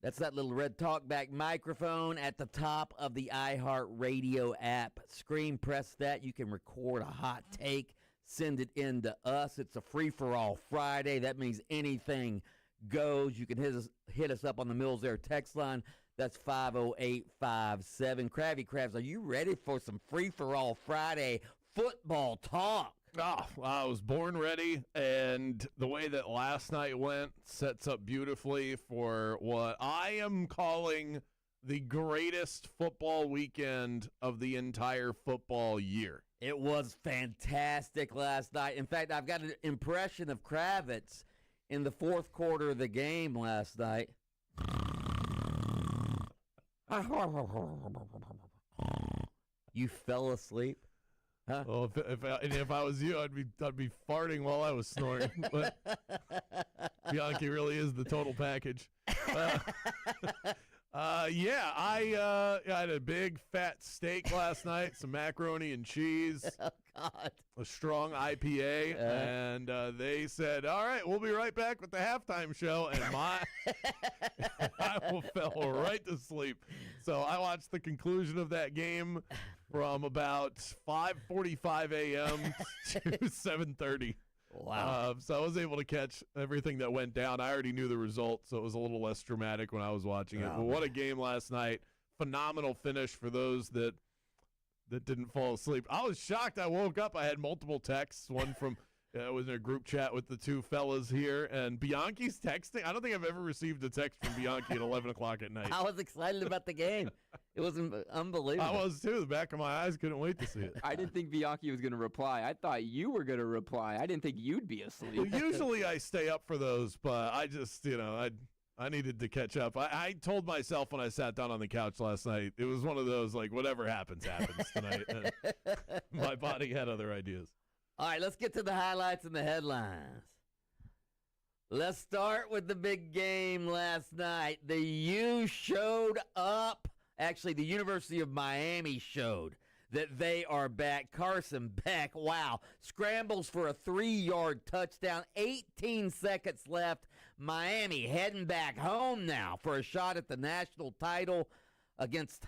That's that little red talkback microphone at the top of the iHeartRadio app. Screen press that. You can record a hot take, send it in to us. It's a free-for-all Friday. That means anything goes. You can hit us up on the Mills Air text line. That's 50857. Krabby Krabs, are you ready for some free-for-all Friday football talk? Oh, I was born ready, and the way that last night went sets up beautifully for what I am calling the greatest football weekend of the entire football year. It was fantastic last night. In fact, I've got an impression of Kravitz in the fourth quarter of the game last night. You fell asleep? Huh? Well, if I was you, I'd be farting while I was snoring. But Bianchi really is the total package. I had a big fat steak last night, some macaroni and cheese, Oh God! a strong IPA, and they said, "All right, we'll be right back with the halftime show." And I fell right to sleep. So I watched the conclusion of that game from about 5:45 a.m. to 7:30. Wow. So I was able to catch everything that went down. I already knew the result, so it was a little less dramatic when I was watching it. Oh, But what a game last night. Phenomenal finish for those that didn't fall asleep. I was shocked. I woke up. I had multiple texts. One from I was in a group chat with the two fellas here, and Bianchi's texting. I don't think I've ever received a text from Bianchi at 11 o'clock at night. I was excited about the game. It was unbelievable. I was too. The back of my eyes couldn't wait to see it. I didn't think Bianchi was going to reply. I thought you were going to reply. I didn't think you'd be asleep. Well, usually I stay up for those, but I just, I needed to catch up. I told myself when I sat down on the couch last night, it was one of those, like, whatever happens tonight. And my body had other ideas. All right, let's get to the highlights and the headlines. Let's start with the big game last night. The U showed up. Actually, the University of Miami showed that they are back. Carson Beck, wow, scrambles for a 3-yard touchdown. 18 seconds left. Miami heading back home now for a shot at the national title against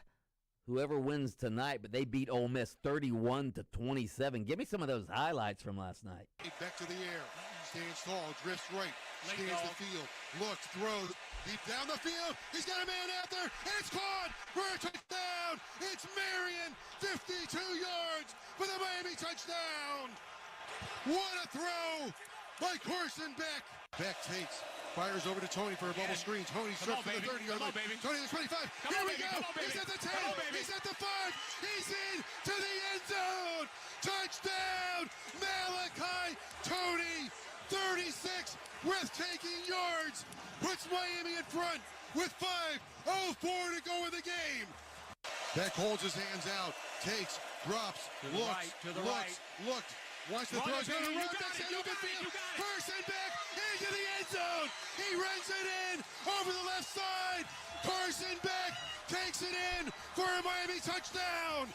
whoever wins tonight, but they beat Ole Miss 31-27. Give me some of those highlights from last night. Back to the air, stands tall, drifts right, scans the field, looks, throws, deep down the field, he's got a man out there, and it's caught for a touchdown! It's Marion, 52 yards for the Miami touchdown! What a throw by Carson Beck! Beck takes, fires over to Tony for a bubble screen. Tony strips for the 30-yard line. Tony to the 25. Here we go. He's at the 10. He's at the 5. He's in to the end zone. Touchdown, Malachi Tony. 36 breathtaking yards. Puts Miami in front with 5:04 to go in the game. Beck holds his hands out. Takes, drops, looks, looks. Wants to throw it down the road. That's it. Open field. Carson Beck into the end zone. He runs it in over the left side. Carson Beck takes it in for a Miami touchdown.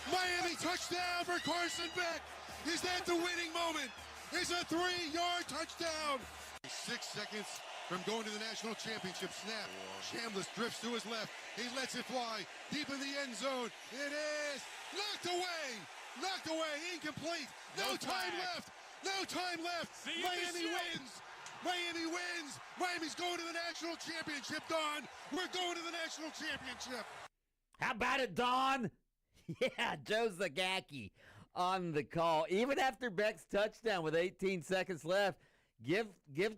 Miami touchdown for Carson Beck. Is that the winning moment? It's a 3-yard touchdown. 6 seconds from going to the national championship. Snap. Chambliss drifts to his left. He lets it fly deep in the end zone. It is knocked away. Knocked away. Incomplete. No time left. No time left. Miami wins. Miami wins. Miami's going to the national championship, Don. We're going to the national championship. How about it, Don? Yeah, Joe Zagacki on the call. Even after Beck's touchdown with 18 seconds left, give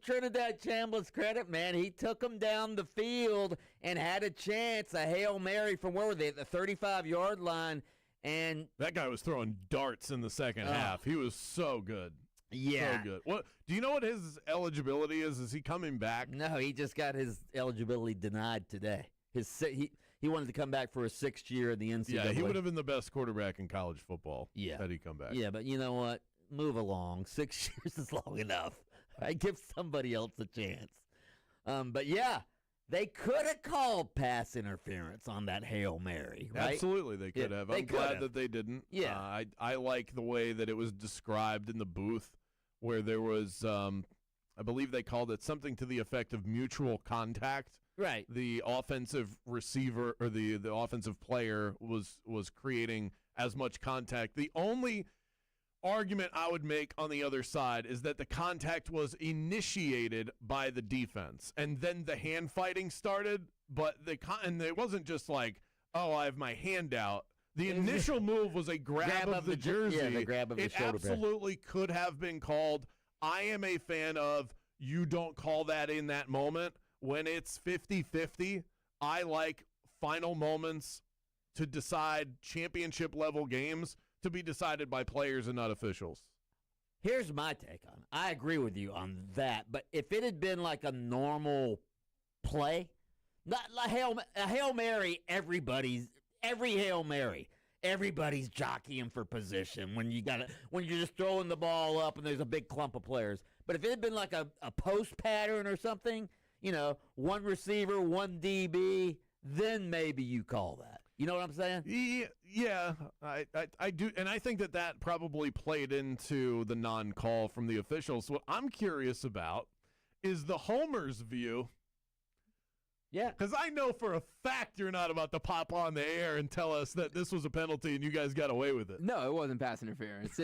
Trinidad Chambliss credit, man. He took him down the field and had a chance, a Hail Mary from where were they, at the 35-yard line. And that guy was throwing darts in the second half. He was so good. Yeah. So good. What do you know what his eligibility is? Is he coming back? No, he just got his eligibility denied today. He wanted to come back for a 6th year in the NCAA. Yeah, he would have been the best quarterback in college football had he come back. Yeah, but you know what? Move along. 6 years is long enough. Right? Give somebody else a chance. But yeah, they could have called pass interference on that Hail Mary, right? Absolutely, they could have. I'm glad that they didn't. Yeah. I like the way that it was described in the booth, where there was I believe they called it something to the effect of mutual contact. Right. The offensive receiver or the offensive player was creating as much contact. The only argument I would make on the other side is that the contact was initiated by the defense, and then the hand fighting started. But and it wasn't just like, oh, I have my hand out. The initial move was a grab of the jersey. Yeah, the grab of the shoulder pad. It absolutely could have been called. I am a fan of you don't call that in that moment. When it's 50-50, I like final moments to decide championship-level games to be decided by players and not officials. Here's my take on it. I agree with you on that. But if it had been like a normal play, not like a Hail Mary, every Hail Mary, everybody's jockeying for position when you're just throwing the ball up and there's a big clump of players. But if it had been like a post pattern or something, one receiver, one DB, then maybe you call that. You know what I'm saying? Yeah, I do, and I think that probably played into the non-call from the officials. What I'm curious about is the Homer's view. Yeah. Because I know for a fact you're not about to pop on the air and tell us that this was a penalty and you guys got away with it. No, it wasn't pass interference.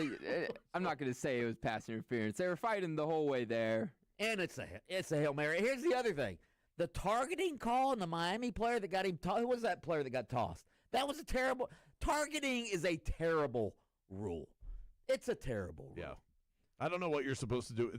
I'm not going to say it was pass interference. They were fighting the whole way there. And it's a Hail Mary. Here's the other thing. The targeting call on the Miami player that got him who was that player that got tossed? That was a terrible – targeting is a terrible rule. It's a terrible rule. Yeah. I don't know what you're supposed to do.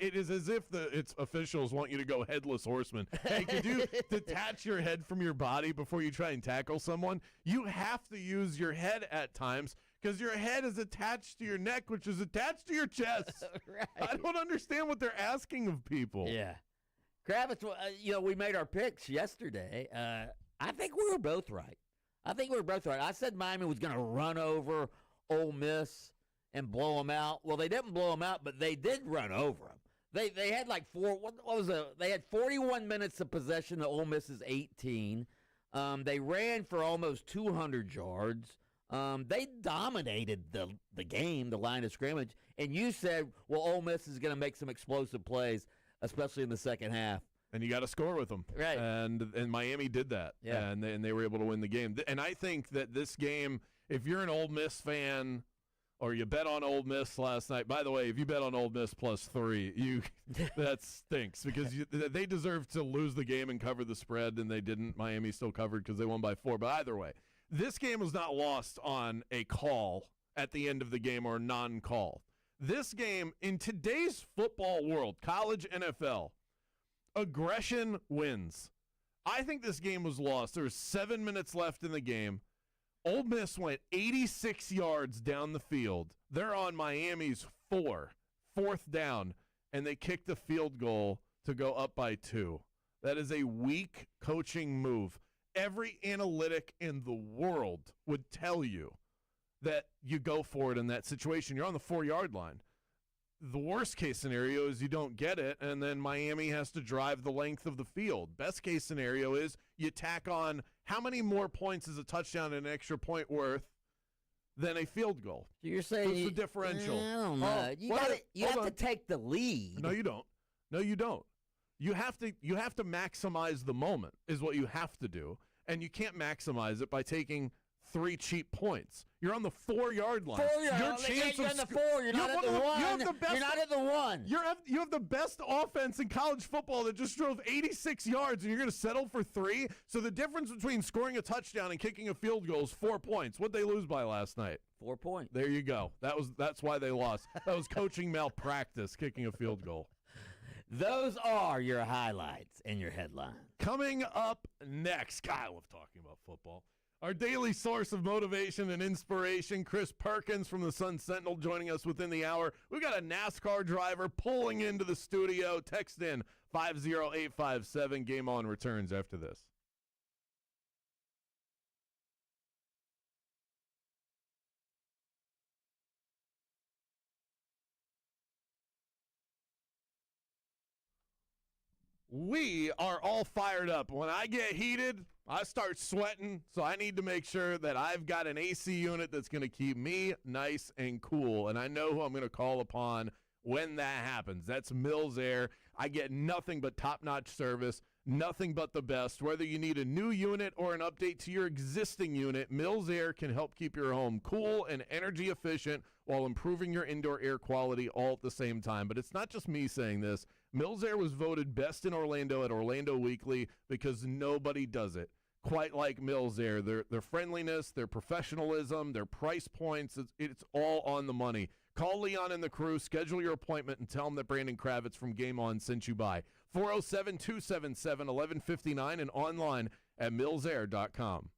It is as if its officials want you to go headless horseman. Hey, could you detach your head from your body before you try and tackle someone? You have to use your head at times because your head is attached to your neck, which is attached to your chest. Right. I don't understand what they're asking of people. Yeah. Kravitz, we made our picks yesterday. I think we were both right. I said Miami was going to run over Ole Miss and blow them out. Well, they didn't blow them out, but they did run over them. They had like they had 41 minutes of possession to Ole Miss's 18. They ran for almost 200 yards. They dominated the game, the line of scrimmage. And you said, well, Ole Miss is going to make some explosive plays, especially in the second half. And you got to score with them. Right. And Miami did that. Yeah. And they were able to win the game. And I think that this game, if you're an Ole Miss fan or you bet on Ole Miss last night, by the way, if you bet on Ole Miss +3, that stinks because they deserve to lose the game and cover the spread, and they didn't. Miami still covered because they won by 4. But either way, this game was not lost on a call at the end of the game or non-call. This game, in today's football world, college, NFL, aggression wins. I think this game was lost. There was 7 minutes left in the game. Ole Miss went 86 yards down the field. They're on Miami's 4th down, and they kicked a field goal to go up by 2. That is a weak coaching move. Every analytic in the world would tell you that you go for it in that situation. You're on the 4-yard line. The worst case scenario is you don't get it, and then Miami has to drive the length of the field. Best case scenario is you tack on how many more points is a touchdown and an extra point worth than a field goal. So you're saying what's the differential? I don't know. You have to take the lead. No, you don't. You have to maximize the moment is what you have to do, and you can't maximize it by taking 3 cheap points. You're on the 4-yard line. 4 Your chance you're of on the 4. You're not at the 1. You're not at the 1. You have the best offense in college football that just drove 86 yards, and you're going to settle for 3? So the difference between scoring a touchdown and kicking a field goal is 4 points. What'd they lose by last night? 4 points. There you go. That's why they lost. That was coaching malpractice, kicking a field goal. Those are your highlights and your headlines. Coming up next, God, I love talking about football. Our daily source of motivation and inspiration, Chris Perkins from the Sun Sentinel, joining us within the hour. We've got a NASCAR driver pulling into the studio. Text in 50857. Game On returns after this. We are all fired up. When I get heated, I start sweating, so I need to make sure that I've got an AC unit that's going to keep me nice and cool. And I know who I'm going to call upon when that happens. That's Mills Air. I get nothing but top-notch service, nothing but the best. Whether you need a new unit or an update to your existing unit, Mills Air can help keep your home cool and energy efficient while improving your indoor air quality all at the same time. But it's not just me saying this. Mills Air was voted best in Orlando at Orlando Weekly because nobody does it quite like Mills Air. Their friendliness, their professionalism, their price points, it's all on the money. Call Leon and the crew, schedule your appointment, and tell them that Brandon Kravitz from Game On sent you by. 407-277-1159 and online at millsair.com.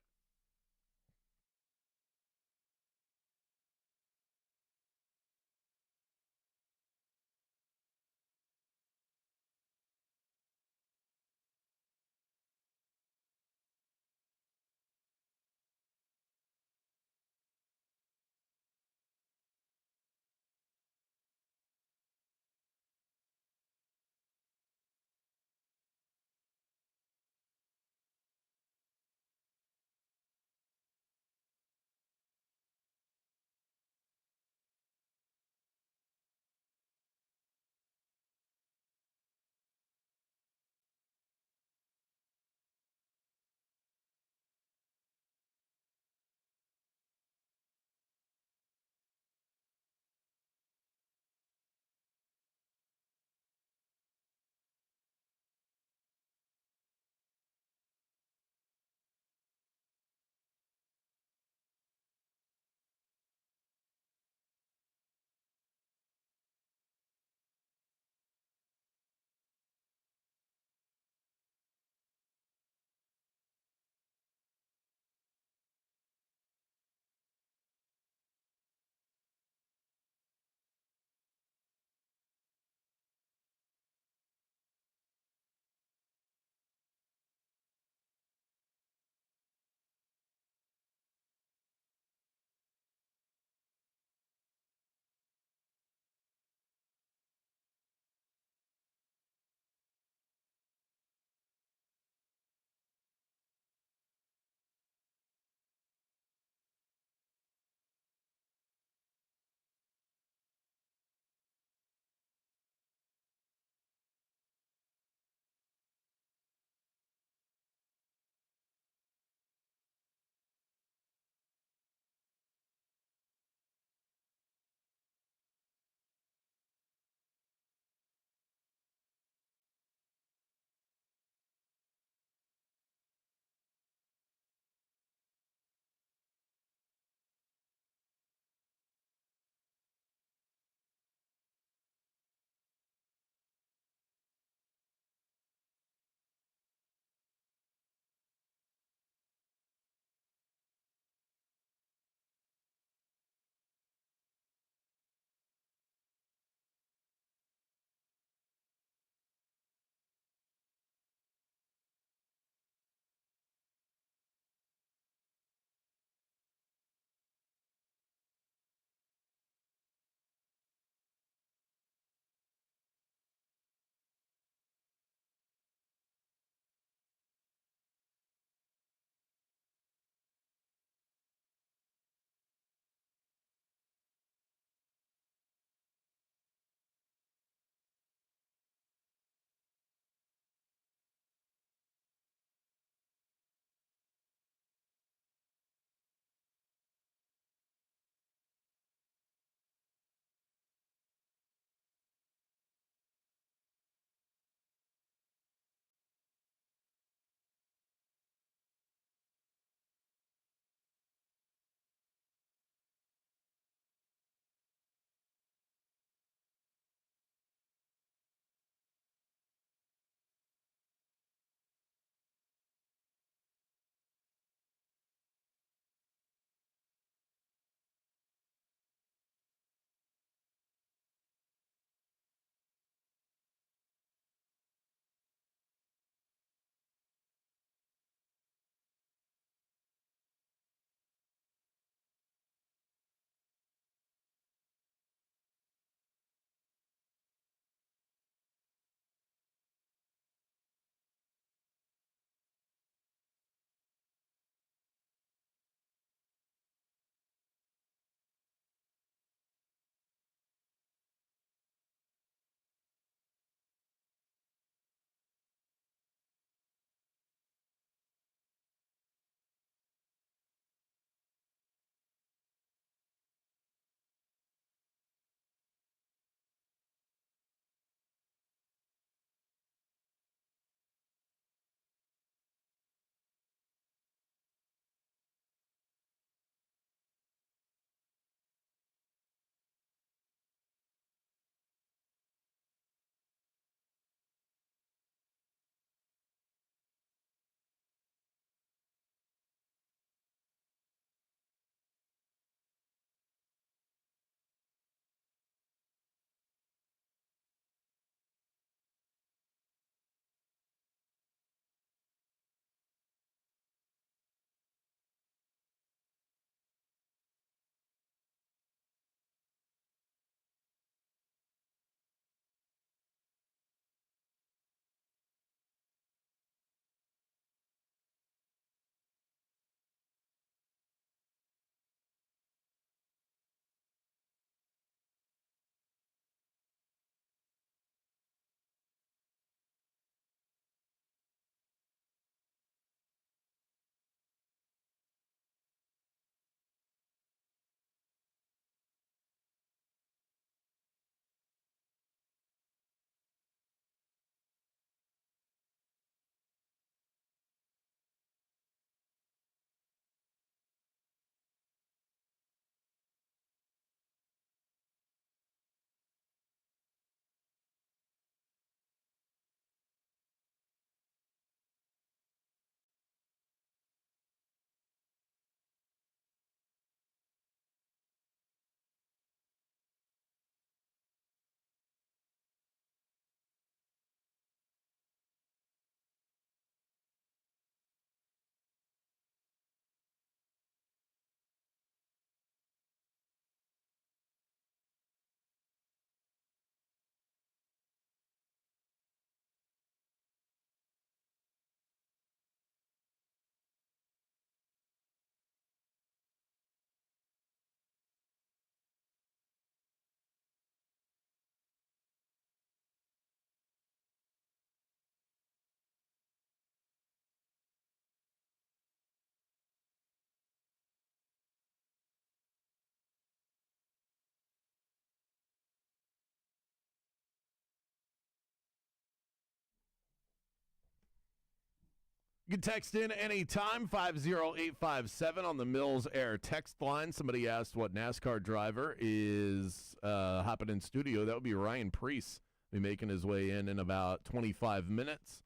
You can text in anytime, 50857 on the Mills Air text line. Somebody asked what NASCAR driver is hopping in studio. That would be Ryan Preece. Be making his way in about 25 minutes.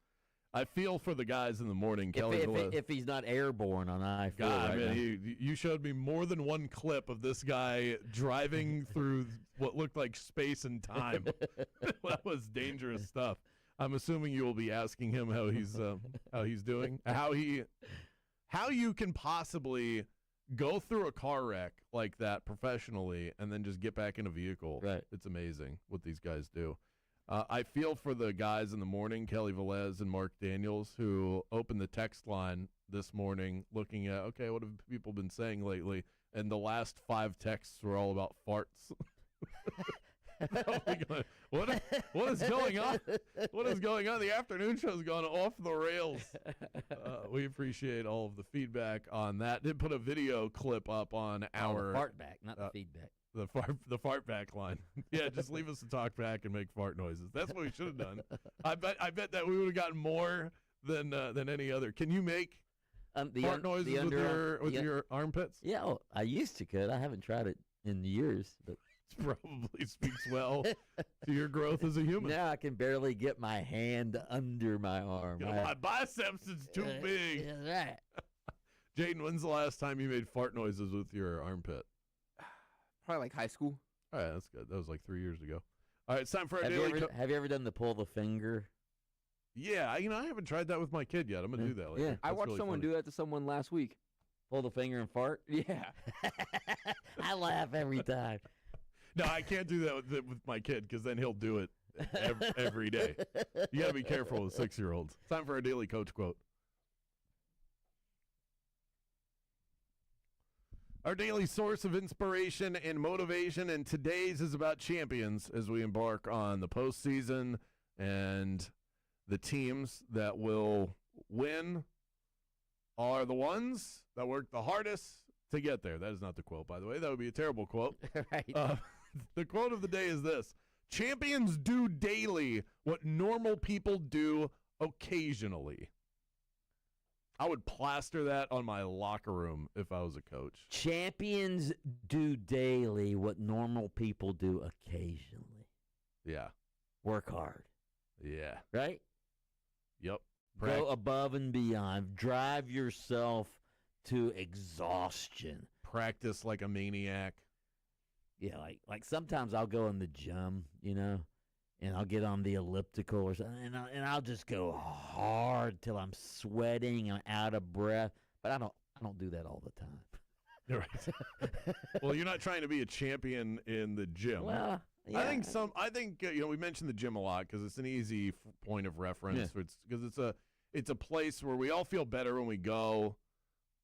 I feel for the guys in the morning, Kelly. If he's not airborne on I-4 God, right man, now. you showed me more than one clip of this guy driving through what looked like space and time. That was dangerous stuff. I'm assuming you will be asking him how he's doing, how you can possibly go through a car wreck like that professionally and then just get back in a vehicle. Right. It's amazing what these guys do. I feel for the guys in the morning, Kelly Velez and Mark Daniels, who opened the text line this morning looking at, okay, what have people been saying lately? And the last 5 texts were all about farts. What is going on? What is going on? The afternoon show's gone off the rails. We appreciate all of the feedback on that. Did put a video clip up on our fart back, not the feedback. The fart back line. Yeah, just leave us a talk back and make fart noises. That's what we should have done. I bet that we would have gotten more than any other. Can you make fart noises with your armpits? Yeah, well, I used to could. I haven't tried it in years, but probably speaks well to your growth as a human. now I can barely get my hand under my arm. My biceps is too big. Yeah, right. Jaden, when's the last time you made fart noises with your armpit? Probably like high school. All right, that's good. That was like 3 years ago. All right, it's time for our Have daily. you ever done the pull the finger? Yeah, I haven't tried that with my kid yet. I'm gonna do that later. Yeah. I watched someone do that to someone last week. Pull the finger and fart? Yeah. I laugh every time. No, I can't do that with my kid because then he'll do it every day. You got to be careful with 6-year-olds. Time for our daily coach quote. Our daily source of inspiration and motivation, and today's is about champions as we embark on the postseason and the teams that will win are the ones that work the hardest to get there. That is not the quote, by the way. That would be a terrible quote. Right. The quote of the day is this: champions do daily what normal people do occasionally. I would plaster that on my locker room if I was a coach. Champions do daily what normal people do occasionally. Yeah. Work hard. Yeah. Right? Yep. Go above and beyond. Drive yourself to exhaustion. Practice like a maniac. Yeah, like sometimes I'll go in the gym, and I'll get on the elliptical or something, and I'll just go hard till I'm sweating and out of breath. But I don't do that all the time. Right. Well, you're not trying to be a champion in the gym. Well, yeah. I think we mentioned the gym a lot because it's an easy point of reference. Yeah. Because it's a place where we all feel better when we go,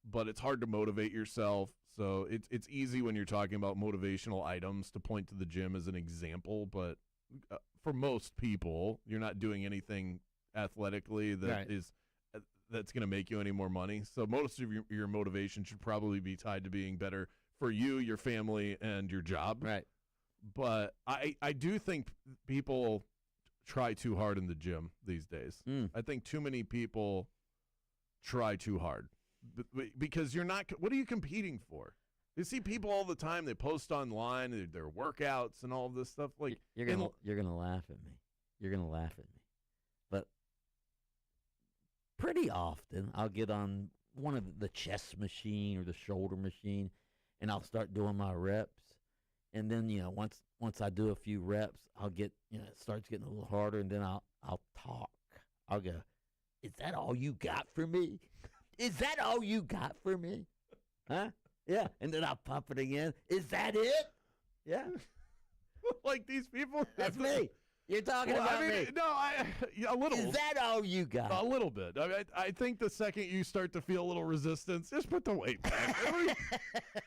but it's hard to motivate yourself. So it's easy when you're talking about motivational items to point to the gym as an example, but for most people, you're not doing anything athletically that's going to make you any more money. So most of your motivation should probably be tied to being better for you, your family, and your job. Right. But I do think people try too hard in the gym these days. I think too many people try too hard because you're not. What are you competing for? You see people all the time. They post online their workouts and all of this stuff. Like you're gonna laugh at me. You're gonna laugh at me. But pretty often I'll get on one of the chest machine or the shoulder machine, and I'll start doing my reps. And then once I do a few reps, I'll get it starts getting a little harder, and then I'll talk. I'll go, "Is that all you got for me? Is that all you got for me? Huh? Yeah." And then I'll pump it again. Is that it? Yeah. Like these people. That's me. You're talking about me. No, a little. Is that all you got? A little bit. I think the second you start to feel a little resistance, just put the weight back.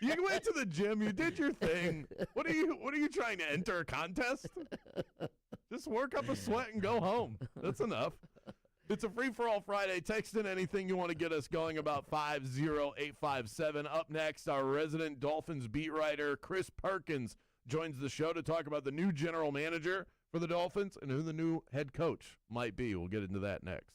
You went to the gym. You did your thing. What are you trying to enter a contest? Just work up a sweat and go home. That's enough. It's a free-for-all Friday. Text in anything you want to get us going about 50857. Up next, our resident Dolphins beat writer, Chris Perkins, joins the show to talk about the new general manager for the Dolphins and who the new head coach might be. We'll get into that next.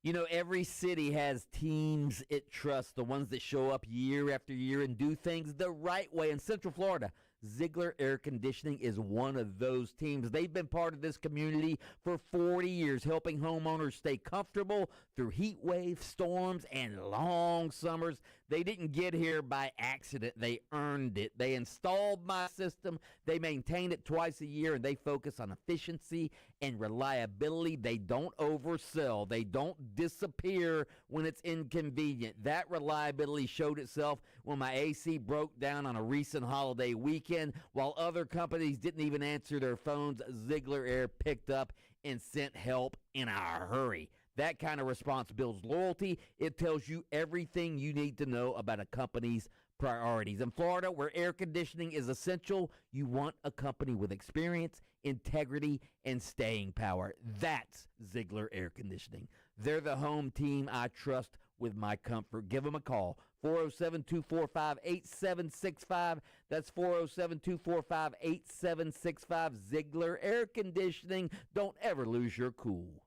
You know, every city has teams it trusts, the ones that show up year after year and do things the right way. In Central Florida, Ziegler Air Conditioning is one of those teams. They've been part of this community for 40 years, helping homeowners stay comfortable through heat waves, storms, and long summers. They didn't get here by accident. They earned it. They installed my system. They maintain it twice a year, and they focus on efficiency and reliability. They don't oversell. They don't disappear when it's inconvenient. That reliability showed itself when my AC broke down on a recent holiday weekend. While other companies didn't even answer their phones, Ziegler Air picked up and sent help in a hurry. That kind of response builds loyalty. It tells you everything you need to know about a company's priorities. In Florida, where air conditioning is essential, you want a company with experience, integrity, and staying power. That's Ziegler Air Conditioning. They're the home team I trust with my comfort. Give them a call. 407-245-8765. That's 407-245-8765. Ziegler Air Conditioning. Don't ever lose your cool.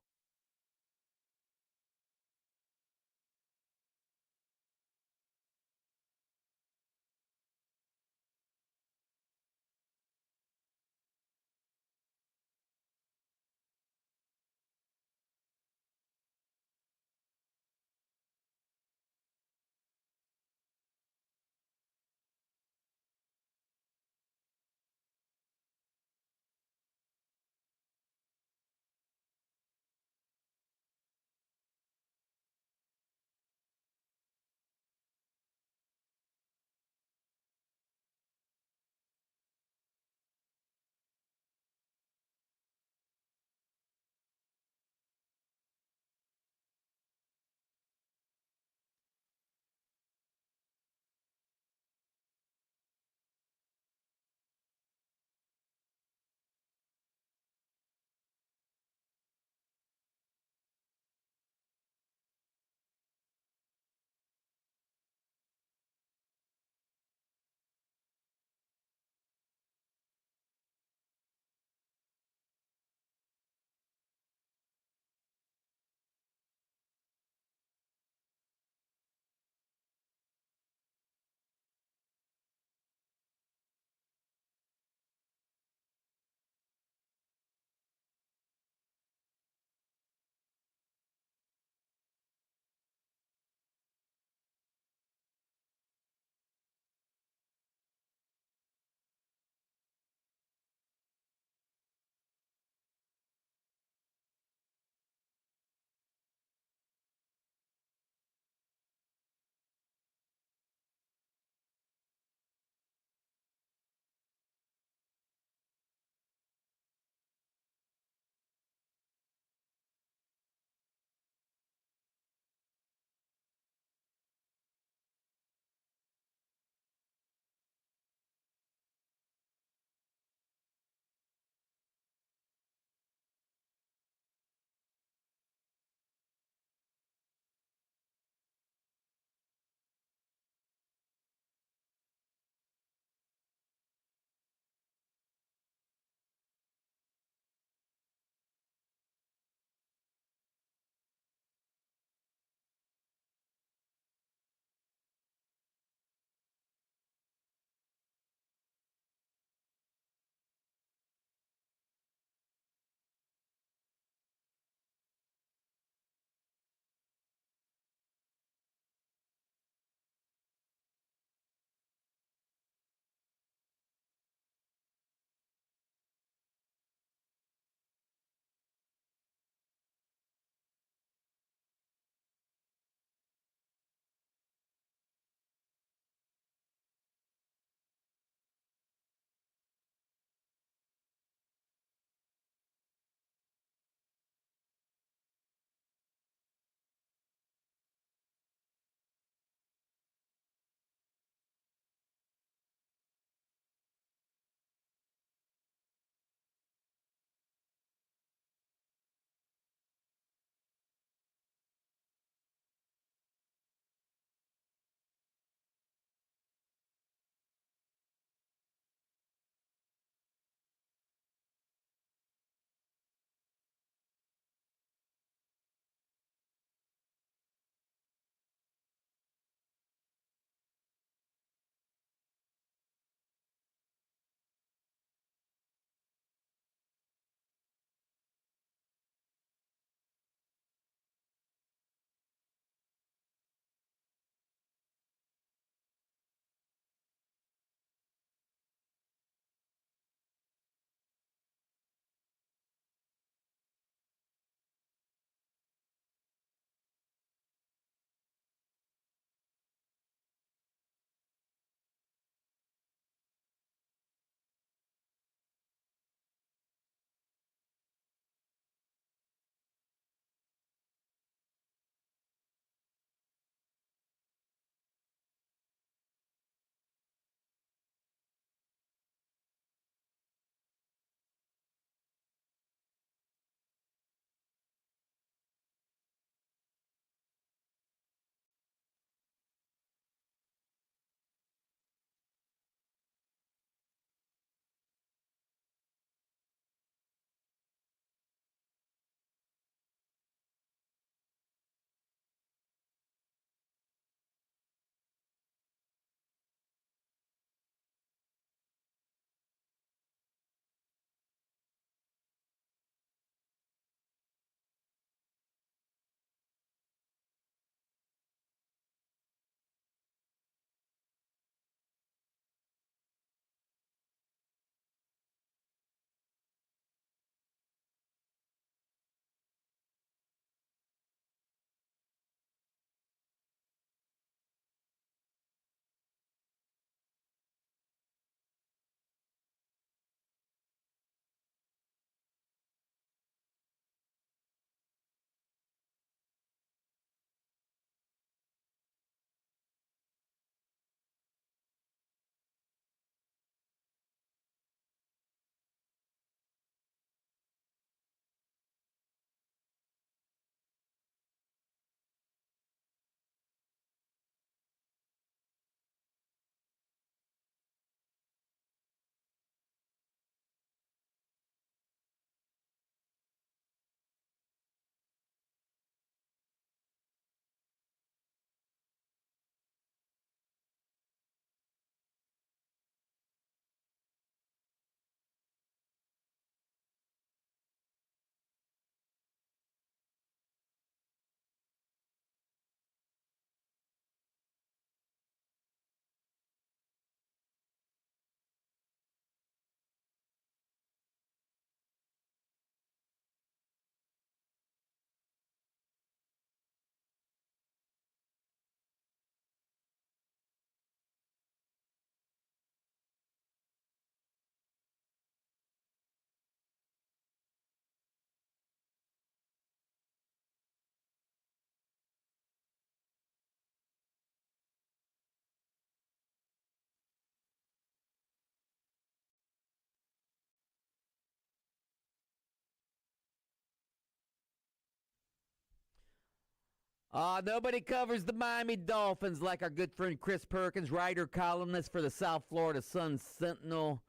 Nobody covers the Miami Dolphins like our good friend Chris Perkins, writer, columnist for the South Florida Sun-Sentinel.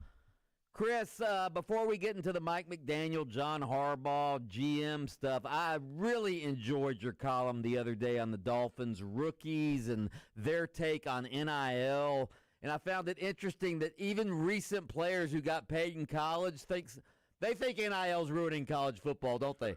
Chris, before we get into the Mike McDaniel, John Harbaugh, GM stuff, I really enjoyed your column the other day on the Dolphins rookies and their take on NIL. And I found it interesting that even recent players who got paid in college think NIL's ruining college football, don't they?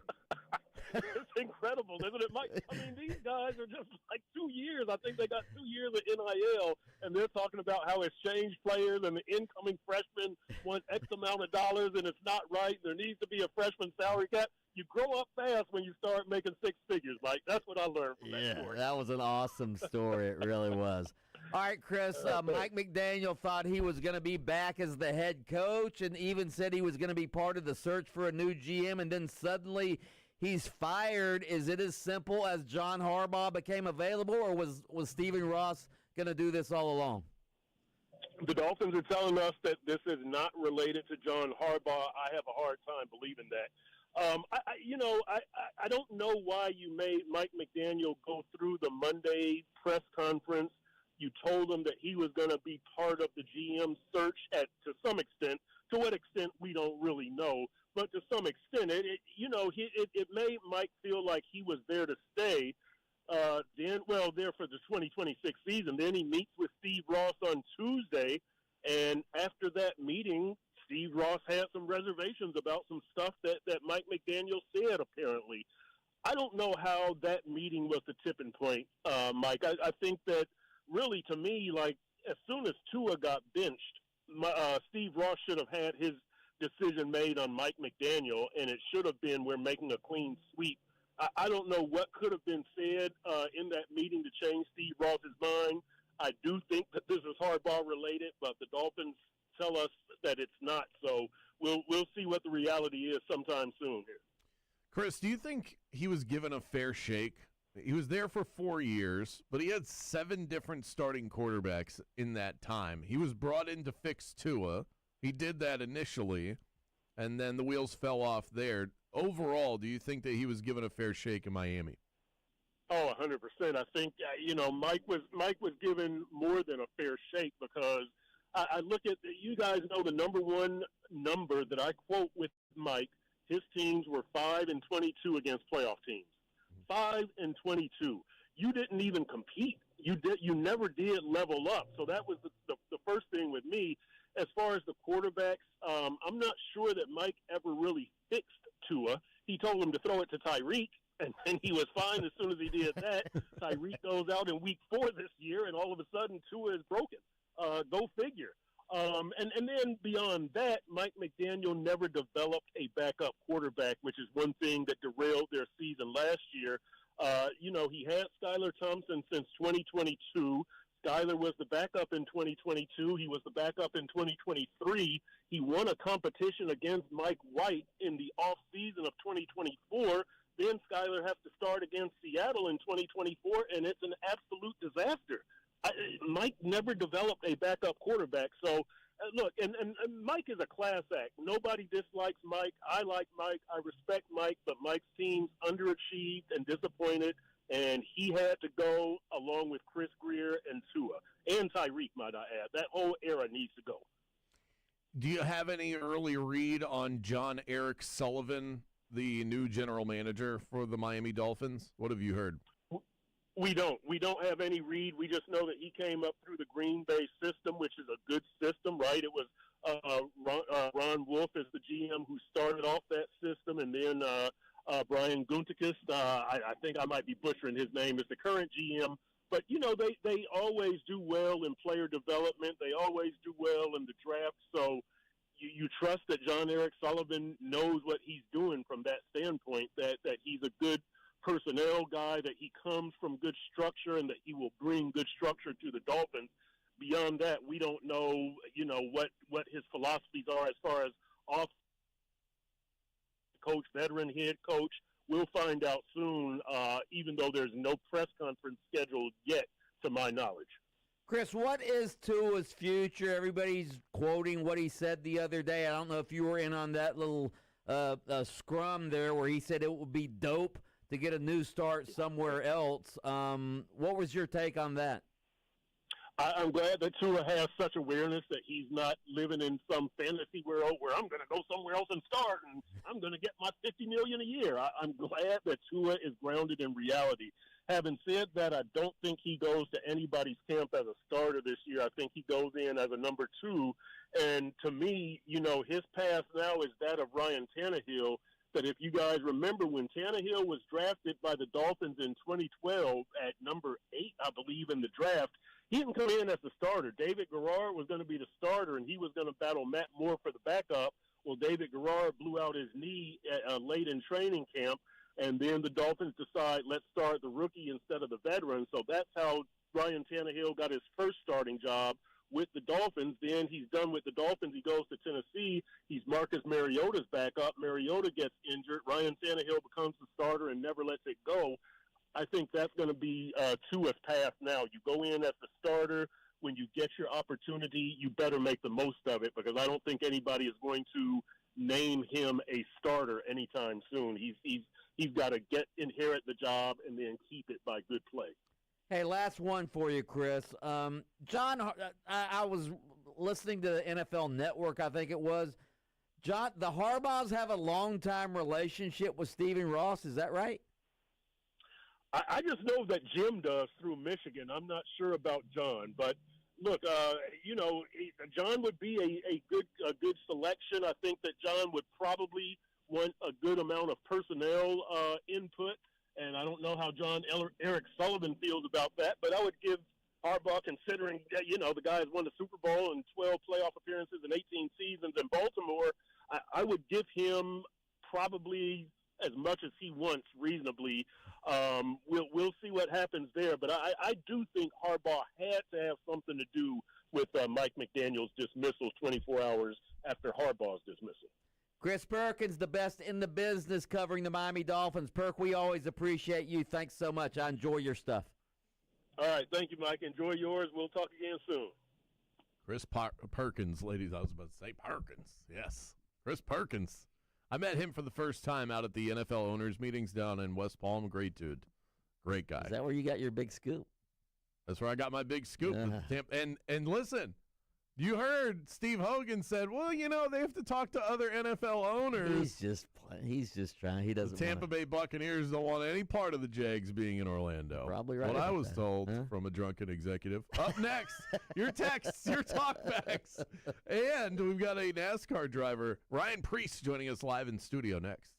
It's incredible, isn't it, Mike? I mean, these guys are just like 2 years. I think they got 2 years of NIL, and they're talking about how exchange players and the incoming freshmen want X amount of dollars, and it's not right. There needs to be a freshman salary cap. You grow up fast when you start making six figures, Mike. That's what I learned from that story. That was an awesome story. It really was. All right, Chris, Mike McDaniel thought he was going to be back as the head coach and even said he was going to be part of the search for a new GM, and then suddenly he's fired. Is it as simple as John Harbaugh became available, or was Stephen Ross going to do this all along? The Dolphins are telling us that this is not related to John Harbaugh. I have a hard time believing that. I don't know why you made Mike McDaniel go through the Monday press conference. You told him that he was going to be part of the GM search to some extent. To what extent, we don't really know. But to some extent, it made Mike feel like he was there to stay. There for the 2026 season. Then he meets with Steve Ross on Tuesday, and after that meeting, Steve Ross had some reservations about some stuff that Mike McDaniel said, apparently. I don't know how that meeting was the tipping point, Mike. I think that really, to me, like, as soon as Tua got benched, Steve Ross should have had his decision made on Mike McDaniel, and it should have been we're making a clean sweep. I don't know what could have been said in that meeting to change Steve Ross's mind. I do think that this is Harbaugh related, but the Dolphins tell us that it's not. So we'll see what the reality is sometime soon here. Chris, do you think he was given a fair shake? He was there for 4 years, but he had 7 different starting quarterbacks in that time. He was brought in to fix Tua. He did that initially, and then the wheels fell off there. Overall, do you think that he was given a fair shake in Miami? Oh, 100%. I think Mike was given more than a fair shake because I look at you guys know the number one number that I quote with Mike. His teams were 5-22 against playoff teams. 5-22. You didn't even compete. You never did level up. So that was the first thing with me. As far as the quarterbacks, I'm not sure that Mike ever really fixed Tua. He told him to throw it to Tyreek, and he was fine as soon as he did that. Tyreek goes out in week 4 this year, and all of a sudden Tua is broken. Go figure. And then beyond that, Mike McDaniel never developed a backup quarterback, which is one thing that derailed their season last year. He had Skylar Thompson since 2022. Skylar was the backup in 2022. He was the backup in 2023. He won a competition against Mike White in the offseason of 2024. Then Skylar has to start against Seattle in 2024, and it's an absolute disaster. Mike never developed a backup quarterback. So, look, and Mike is a class act. Nobody dislikes Mike. I like Mike. I respect Mike, but Mike's teams underachieved and disappointed, and he had to go along with Chris Greer and Tua and Tyreek, might I add. That whole era needs to go. Do you have any early read on John Eric Sullivan, the new general manager for the Miami Dolphins? What have you heard? We don't have any read. We just know that he came up through the Green Bay system, which is a good system, right? It was Ron Wolf as the GM who started off that system, and then Brian Gutekunst, I think I might be butchering his name, is the current GM. But, they always do well in player development. They always do well in the draft. So you trust that John Eric Sullivan knows what he's doing from that standpoint, that he's a good personnel guy, that he comes from good structure, and that he will bring good structure to the Dolphins. Beyond that, we don't know, what his philosophies are as far as off coach, veteran head coach. We'll find out soon, even though there's no press conference scheduled yet, to my knowledge. Chris, what is Tua's future? Everybody's quoting what he said the other day. I don't know if you were in on that little scrum there where he said it would be dope to get a new start somewhere else. What was your take on that? I'm glad that Tua has such awareness that he's not living in some fantasy world where I'm going to go somewhere else and start and I'm going to get my $50 million a year. I'm glad that Tua is grounded in reality. Having said that, I don't think he goes to anybody's camp as a starter this year. I think he goes in as a number 2. And to me, his path now is that of Ryan Tannehill. That if you guys remember when Tannehill was drafted by the Dolphins in 2012 at number 8, I believe, in the draft, he didn't come in as the starter. David Garrard was going to be the starter, and he was going to battle Matt Moore for the backup. Well, David Garrard blew out his knee late in training camp, and then the Dolphins decide, let's start the rookie instead of the veteran. So that's how Ryan Tannehill got his first starting job with the Dolphins. Then he's done with the Dolphins. He goes to Tennessee. He's Marcus Mariota's backup. Mariota gets injured. Ryan Tannehill becomes the starter and never lets it go. I think that's going to be Tua's path now. You go in as the starter. When you get your opportunity, you better make the most of it, because I don't think anybody is going to name him a starter anytime soon. He's got to inherit the job and then keep it by good play. Hey, last one for you, Chris. John, I was listening to the NFL Network, I think it was. John, the Harbaughs have a long-time relationship with Stephen Ross. Is that right? I just know that Jim does through Michigan. I'm not sure about John, but look, John would be a good selection. I think that John would probably want a good amount of personnel input, and I don't know how Eric Sullivan feels about that, but I would give Harbaugh, considering that, the guy has won the Super Bowl and 12 playoff appearances in 18 seasons in Baltimore, I would give him probably as much as he wants reasonably. We'll see what happens there, but I do think Harbaugh had to have something to do with Mike McDaniel's dismissal 24 hours after Harbaugh's dismissal. Chris Perkins, the best in the business covering the Miami Dolphins. Perk, we always appreciate you. Thanks so much. I enjoy your stuff. All right. Thank you, Mike. Enjoy yours. We'll talk again soon. Chris Perkins, ladies. I was about to say Perkins. Yes. Chris Perkins. I met him for the first time out at the NFL owners meetings down in West Palm. Great dude. Great guy. Is that where you got your big scoop? That's where I got my big scoop. And listen, you heard Steve Hogan said, well, they have to talk to other NFL owners. He's just trying. He doesn't. The Tampa Bay Buccaneers don't want any part of the Jags being in Orlando. Probably right. What I was that. told from a drunken executive. Up next, your texts, your talkbacks. And we've got a NASCAR driver, Ryan Preece, joining us live in studio next.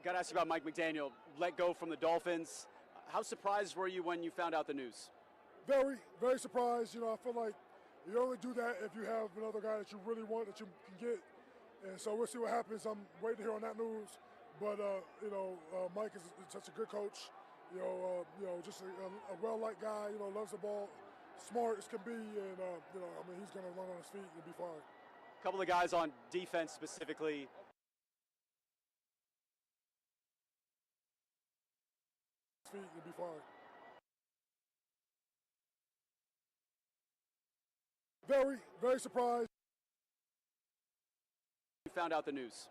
got to ask you about Mike McDaniel, let go from the Dolphins. How surprised were you when you found out the news? Very, very surprised. I feel like you only do that if you have another guy that you really want, that you can get. And so we'll see what happens. I'm waiting to hear on that news. But, Mike is such a good coach. Just a well-liked guy, loves the ball, smart as can be. And, he's going to run on his feet and be fine. A couple of guys on defense specifically. Feet and be fine. Very, very surprised. You found out the news.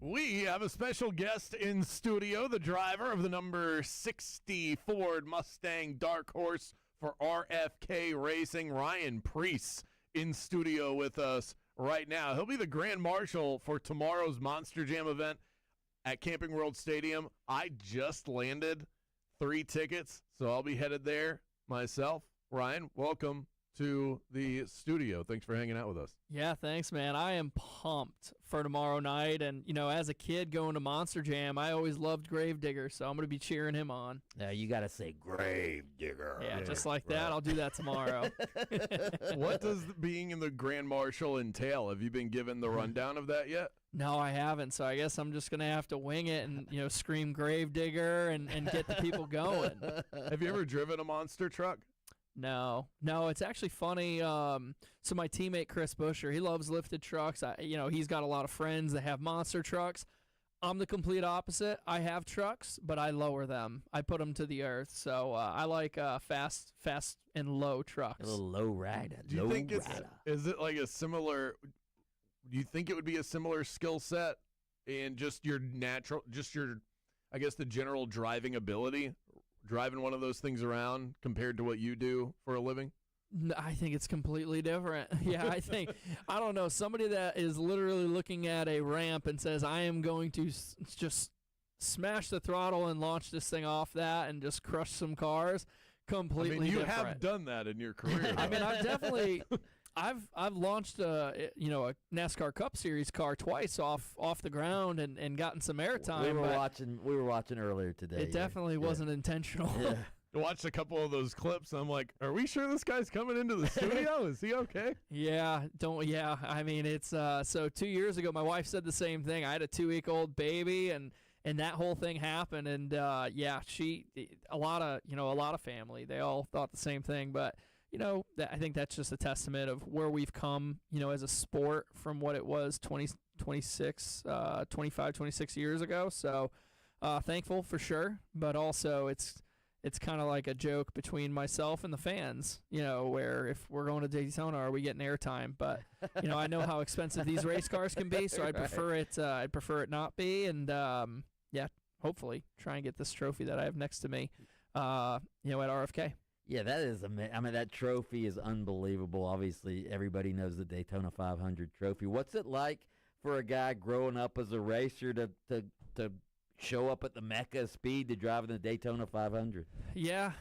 We have a special guest in studio, the driver of the number 60 Ford Mustang Dark Horse for RFK Racing, Ryan Preece, in studio with us right now. He'll be the Grand Marshal for tomorrow's Monster Jam event at Camping World Stadium. I just landed 3 tickets, so I'll be headed there myself. Ryan, welcome to the studio. Thanks for hanging out with us. Yeah, thanks, man. I am pumped for tomorrow night. And, as a kid going to Monster Jam, I always loved Gravedigger, so I'm going to be cheering him on. Now you got to say Gravedigger. Yeah, just like that. I'll do that tomorrow. What does being in the Grand Marshal entail? Have you been given the rundown of that yet? No, I haven't. So I guess I'm just going to have to wing it and, scream Gravedigger and get the people going. Have you ever driven a monster truck? No, it's actually funny. So my teammate Chris Busher, he loves lifted trucks. He's got a lot of friends that have monster trucks. I'm the complete opposite. I have trucks, but I lower them. I put them to the earth. So I like fast and low trucks. A little low rider. Do you think is it like a similar? Do you think it would be a similar skill set in just your I guess the general driving ability? Driving one of those things around compared to what you do for a living? I think it's completely different. Yeah, I don't know, somebody that is literally looking at a ramp and says, I am going to just smash the throttle and launch this thing off that and just crush some cars, completely you different. have done that in your career. I've definitely... I've launched a NASCAR Cup Series car twice off the ground and gotten some airtime. We were watching earlier today. It definitely wasn't intentional. Yeah. I watched a couple of those clips. I'm like, are we sure this guy's coming into the studio? Is he okay? Yeah. I mean, it's so 2 years ago, my wife said the same thing. I had a 2-week-old baby, and that whole thing happened. And a lot of family, they all thought the same thing, but. I think that's just a testament of where we've come, as a sport from what it was 25, 26 years ago. So thankful for sure. But also it's kind of like a joke between myself and the fans, where if we're going to Daytona, are we getting airtime? But, I know how expensive these race cars can be, so I'd prefer it not be. And, hopefully try and get this trophy that I have next to me, at RFK. Yeah, that is amazing. I mean, that trophy is unbelievable. Obviously, everybody knows the Daytona 500 trophy. What's it like for a guy growing up as a racer to show up at the Mecca of speed to drive in the Daytona 500? Yeah,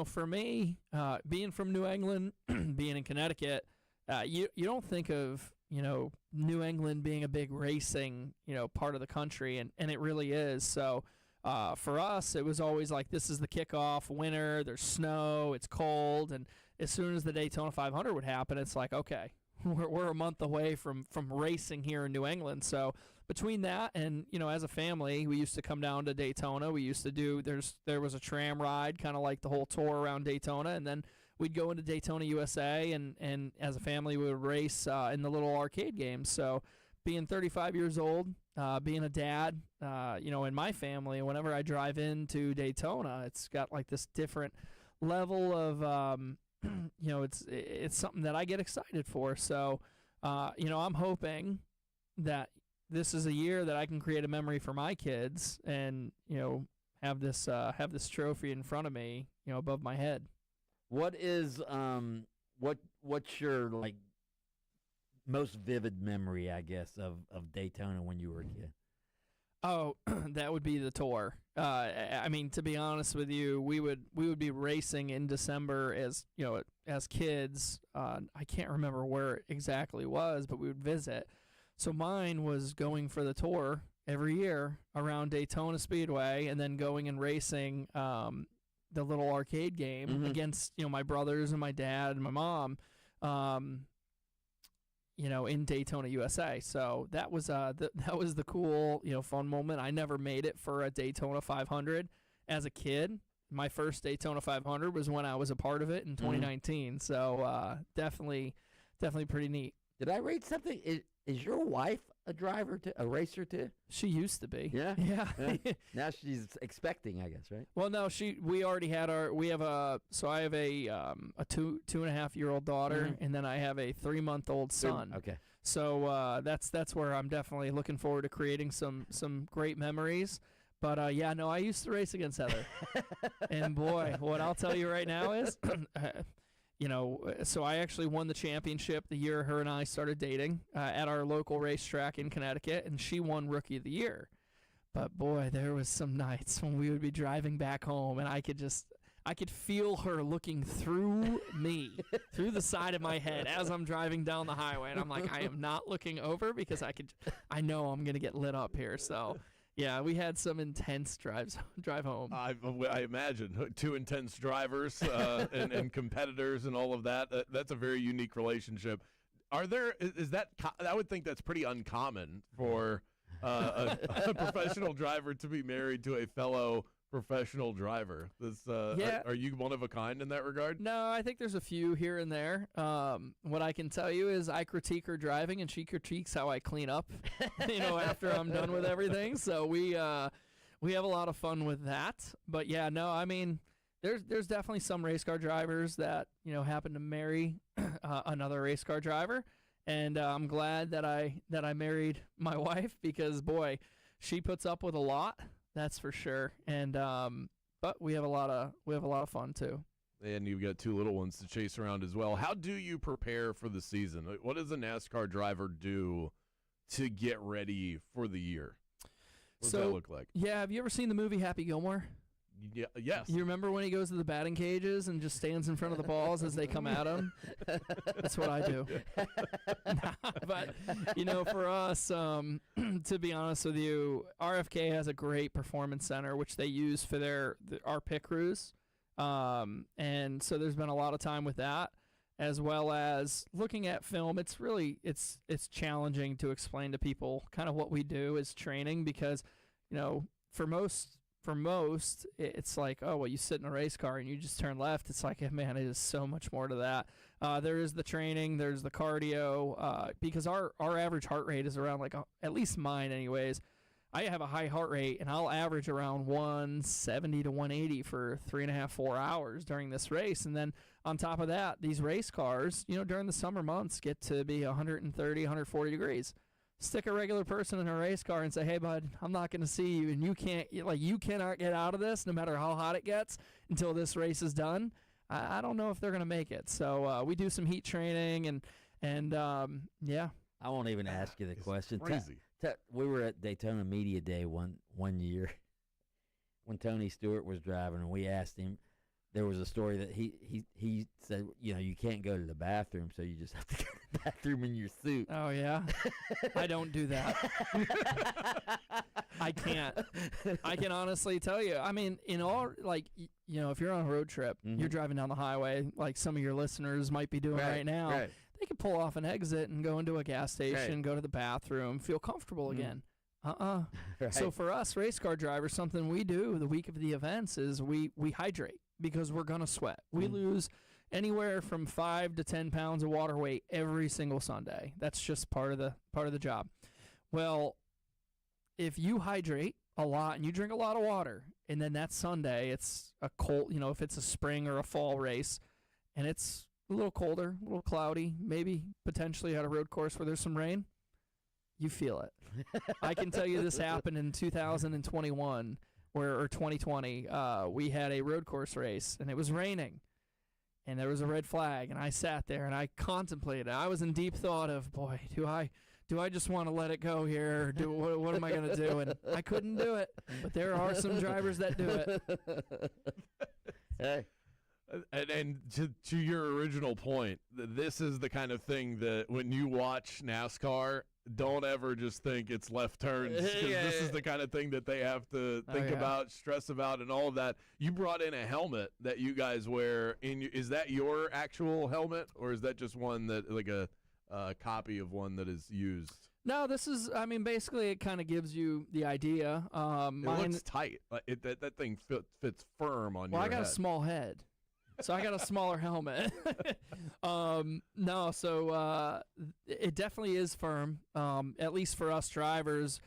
for me, being from New England, being in Connecticut, you don't think of New England being a big racing part of the country, and it really is. So. For us, it was always like, this is the kickoff, winter, there's snow, it's cold, and as soon as the Daytona 500 would happen, it's like, okay, we're a month away from racing here in New England. So between that and, as a family, we used to come down to Daytona. We used to there was a tram ride, kind of like the whole tour around Daytona, and then we'd go into Daytona USA, and as a family, we would race in the little arcade games. So being 35 years old, being a dad, in my family, whenever I drive into Daytona, it's got like this different level of, it's something that I get excited for. So, I'm hoping that this is a year that I can create a memory for my kids and, have this trophy in front of me, above my head. What is what's your like most vivid memory, I guess, of Daytona when you were a kid? Oh, that would be the tour. I mean, to be honest with you, we would be racing in December as kids. I can't remember where it exactly was, but we would visit. So mine was going for the tour every year around Daytona Speedway, and then going and racing the little arcade game against my brothers and my dad and my mom. In Daytona, USA. So that was the cool, fun moment. I never made it for a Daytona 500 as a kid. My first Daytona 500 was when I was a part of it in 2019. So definitely pretty neat. Did I read something? Is your wife a racer too? She used to be. Yeah? Yeah. Now she's expecting, I guess, right? Well, no, we already had so I have a 2.5-year-old daughter, and then I have a 3-month-old son. Okay. So that's where I'm definitely looking forward to creating some great memories. But I used to race against Heather. And boy, what I'll tell you right now is so I actually won the championship the year her and I started dating at our local racetrack in Connecticut, and she won Rookie of the Year. But boy, there was some nights when we would be driving back home, and I could feel her looking through me, through the side of my head as I'm driving down the highway, and I'm like, I am not looking over because I know I'm gonna get lit up here. So. Yeah, we had some intense drive home. I imagine 2 intense drivers and competitors and all of that. That's a very unique relationship. Is that? I would think that's pretty uncommon for a professional driver to be married to a fellow professional driver. Are you one of a kind in that regard? No, I think there's a few here and there. What I can tell you is I critique her driving, and she critiques how I clean up, after I'm done with everything. So we have a lot of fun with that. But yeah, no, I mean, there's definitely some race car drivers that happen to marry another race car driver, and I'm glad that I married my wife because boy, she puts up with a lot. That's for sure. And but we have a lot of fun too. And you've got 2 little ones to chase around as well. How do you prepare for the season? What does a NASCAR driver do to get ready for the year? What does that look like? Yeah, have you ever seen the movie Happy Gilmore? Yeah, yes. You remember when he goes to the batting cages and just stands in front of the balls as they come at him? That's what I do. But, for us, to be honest with you, RFK has a great performance center, which they use for our pit crews. And so there's been a lot of time with that, as well as looking at film. It's really, it's challenging to explain to people kind of what we do as training because, for most, it's like, oh, well, you sit in a race car and you just turn left. It's like, man, it is so much more to that. There is the training, there's the cardio, because our average heart rate is around at least mine anyways. I have a high heart rate, and I'll average around 170 to 180 for 3.5, 4 hours during this race. And then on top of that, these race cars, during the summer months get to be 130, 140 degrees. Stick a regular person in a race car and say, hey, bud, I'm not going to see you, and you cannot get out of this no matter how hot it gets until this race is done. I don't know if they're going to make it. So we do some heat training, and yeah. I won't even ask you the question. Crazy. We were at Daytona Media Day one year when Tony Stewart was driving, and we asked him. There was a story that he said, you can't go to the bathroom, so you just have to go to the bathroom in your suit. Oh, yeah? I don't do that. I can't. I can honestly tell you. I mean, if you're on a road trip, you're driving down the highway, like some of your listeners might be doing right now. Right. They can pull off an exit and go into a gas station, go to the bathroom, feel comfortable again. Right. So for us race car drivers, something we do the week of the events is we hydrate because we're going to sweat. We lose anywhere from 5 to 10 pounds of water weight every single Sunday. That's just part of the job. Well, if you hydrate a lot and you drink a lot of water, and then that Sunday it's a cold, if it's a spring or a fall race, and it's a little colder, a little cloudy, maybe potentially at a road course where there's some rain, you feel it. I can tell you this happened in 2021 or 2020. We had a road course race, and it was raining, and there was a red flag, and I sat there and I contemplated. I was in deep thought of, boy, do I just want to let it go here? Or what am I going to do? And I couldn't do it, but there are some drivers that do it. Hey. And to your original point, this is the kind of thing that when you watch NASCAR, don't ever just think it's left turns. 'Cause this is the kind of thing that they have to think about, stress about, and all of that. You brought in a helmet that you guys wear. Is that your actual helmet, or is that just one that, like a copy of one that is used? No, this is, basically it kind of gives you the idea. It looks tight. Like that thing fits firm on your head. Well, I got a small head, so I got a smaller helmet. It definitely is firm, at least for us drivers.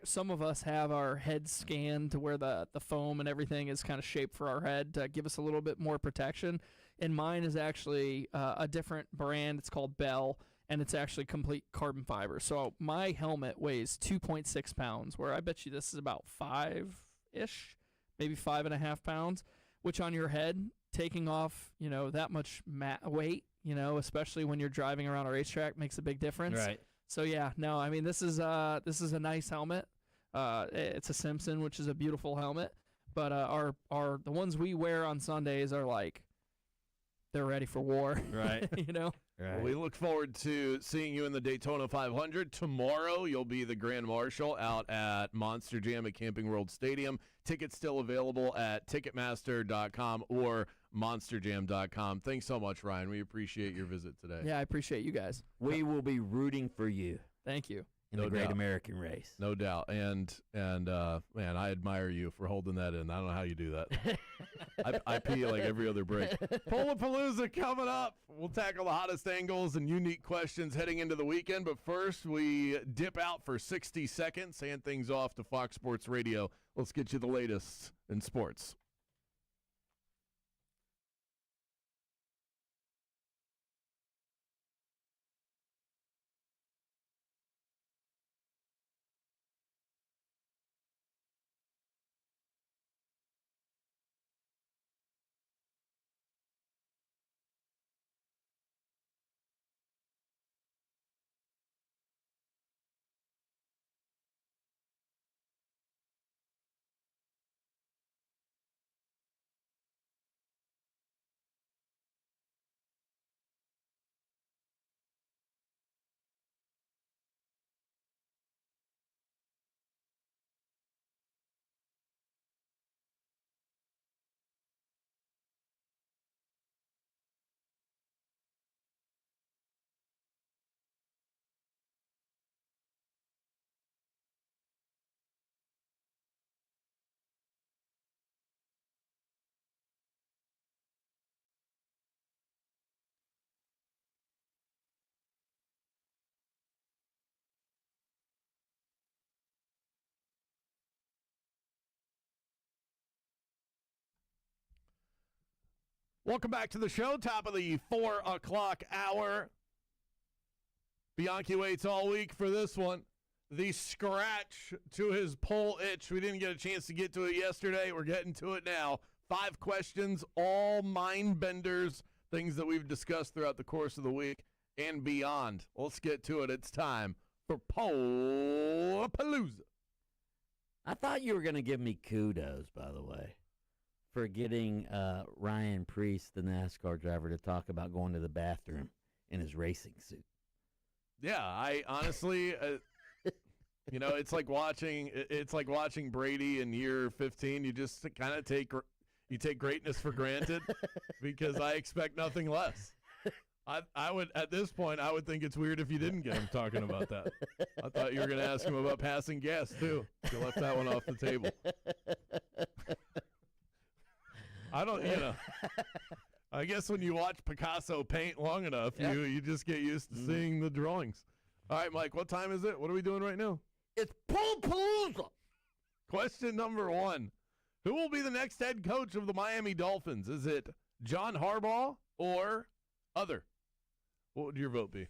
Some of us have our heads scanned to where the foam and everything is kind of shaped for our head to give us a little bit more protection. And mine is actually a different brand. It's called Bell. And it's actually complete carbon fiber. So my helmet weighs 2.6 pounds, where I bet you this is about 5-ish, maybe 5.5 pounds, which on your head, taking off, that much weight, especially when you're driving around a racetrack, makes a big difference. Right. So yeah, no, this is a nice helmet. It's a Simpson, which is a beautiful helmet. But the ones we wear on Sundays are like, they're ready for war. Right. Right. Well, we look forward to seeing you in the Daytona 500. Tomorrow, you'll be the Grand Marshal out at Monster Jam at Camping World Stadium. Tickets still available at Ticketmaster.com or MonsterJam.com. Thanks so much, Ryan. We appreciate your visit today. Yeah, I appreciate you guys. We will be rooting for you Thank you. in the Great American Race. No doubt. And man, I admire you for holding that in. I don't know how you do that. I pee like every other break. Polapalooza coming up. We'll tackle the hottest angles and unique questions heading into the weekend. But first, we dip out for 60 seconds, hand things off to Fox Sports Radio. Let's get you the latest in sports. Welcome back to the show. Top of the 4 o'clock hour. Bianchi waits all week for this one. The scratch to his pole itch. We didn't get a chance to get to it yesterday. We're getting to it now. 5 questions, all mind benders, things that we've discussed throughout the course of the week and beyond. Let's get to it. It's time for Polapalooza. I thought you were going to give me kudos, by the way, for getting Ryan Preece, the NASCAR driver, to talk about going to the bathroom in his racing suit. Yeah, I honestly, it's like watching Brady in year 15. You just kind of take greatness for granted because I expect nothing less. I would, at this point, I would think it's weird if you didn't get him talking about that. I thought you were going to ask him about passing gas too. You left that one off the table. I guess when you watch Picasso paint long enough, you just get used to seeing the drawings. All right, Mike, what time is it? What are we doing right now? It's Pool-Palooza. Question number 1. Who will be the next head coach of the Miami Dolphins? Is it John Harbaugh or other? What would your vote be?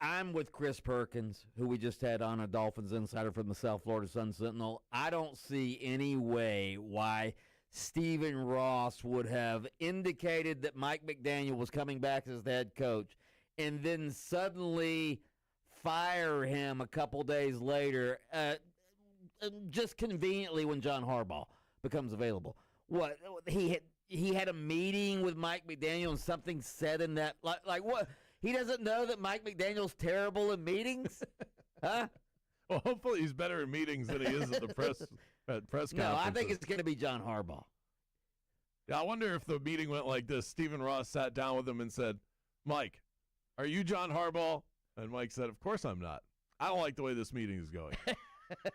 I'm with Chris Perkins, who we just had on, a Dolphins insider from the South Florida Sun-Sentinel. I don't see any way why Stephen Ross would have indicated that Mike McDaniel was coming back as the head coach and then suddenly fire him a couple days later, just conveniently when John Harbaugh becomes available. What, he had a meeting with Mike McDaniel and something said in that, like what? He doesn't know that Mike McDaniel's terrible in meetings? Huh? Well, hopefully he's better in meetings than he is at the press conferences. No, I think it's going to be John Harbaugh. Yeah, I wonder if the meeting went like this. Stephen Ross sat down with him and said, Mike, are you John Harbaugh? And Mike said, of course I'm not. I don't like the way this meeting is going.